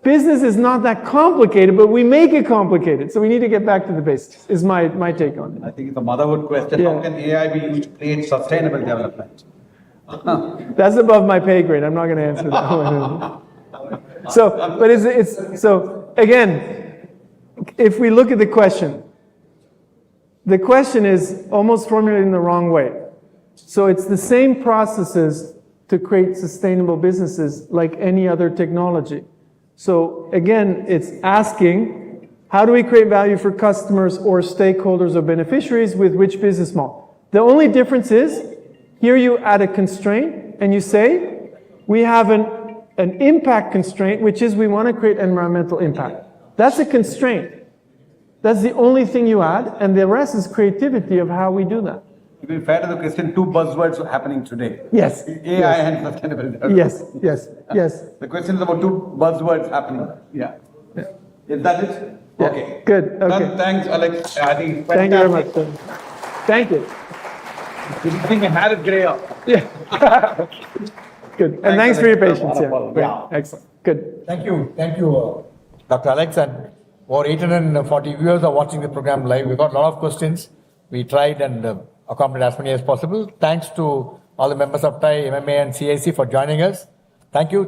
business is not that complicated, but we make it complicated. So we need to get back to the basics, is my take on it. I think it's a motherhood question. Yeah. How can AI be used to create sustainable development? That's above my pay grade. I'm not going to answer that one. So again, if we look at the question is almost formulated in the wrong way. So it's the same processes to create sustainable businesses like any other technology. So again, it's asking, how do we create value for customers or stakeholders or beneficiaries with which business model? The only difference is, here you add a constraint and you say, we have an impact constraint, which is we want to create environmental impact. That's a constraint. That's the only thing you add, and the rest is creativity of how we do that. To be fair to the question, two buzzwords are happening today. Yes. AI and sustainable development. Yes. The question is about two buzzwords happening. Yeah. Is that it? Yeah. Okay. Good. Okay. Done. Thanks, Alex. I think it's Thank you very much. fantastic. Thank you. Good thing I had it gray up. Yeah. Good. And thanks for your patience. Yeah. Great. Yeah. Excellent. Good. Thank you, Dr. Alex, and over 840 viewers are watching the program live. We got a lot of questions. We tried and accommodated as many as possible. Thanks to all the members of TAI, MMA, and CIC for joining us. Thank you.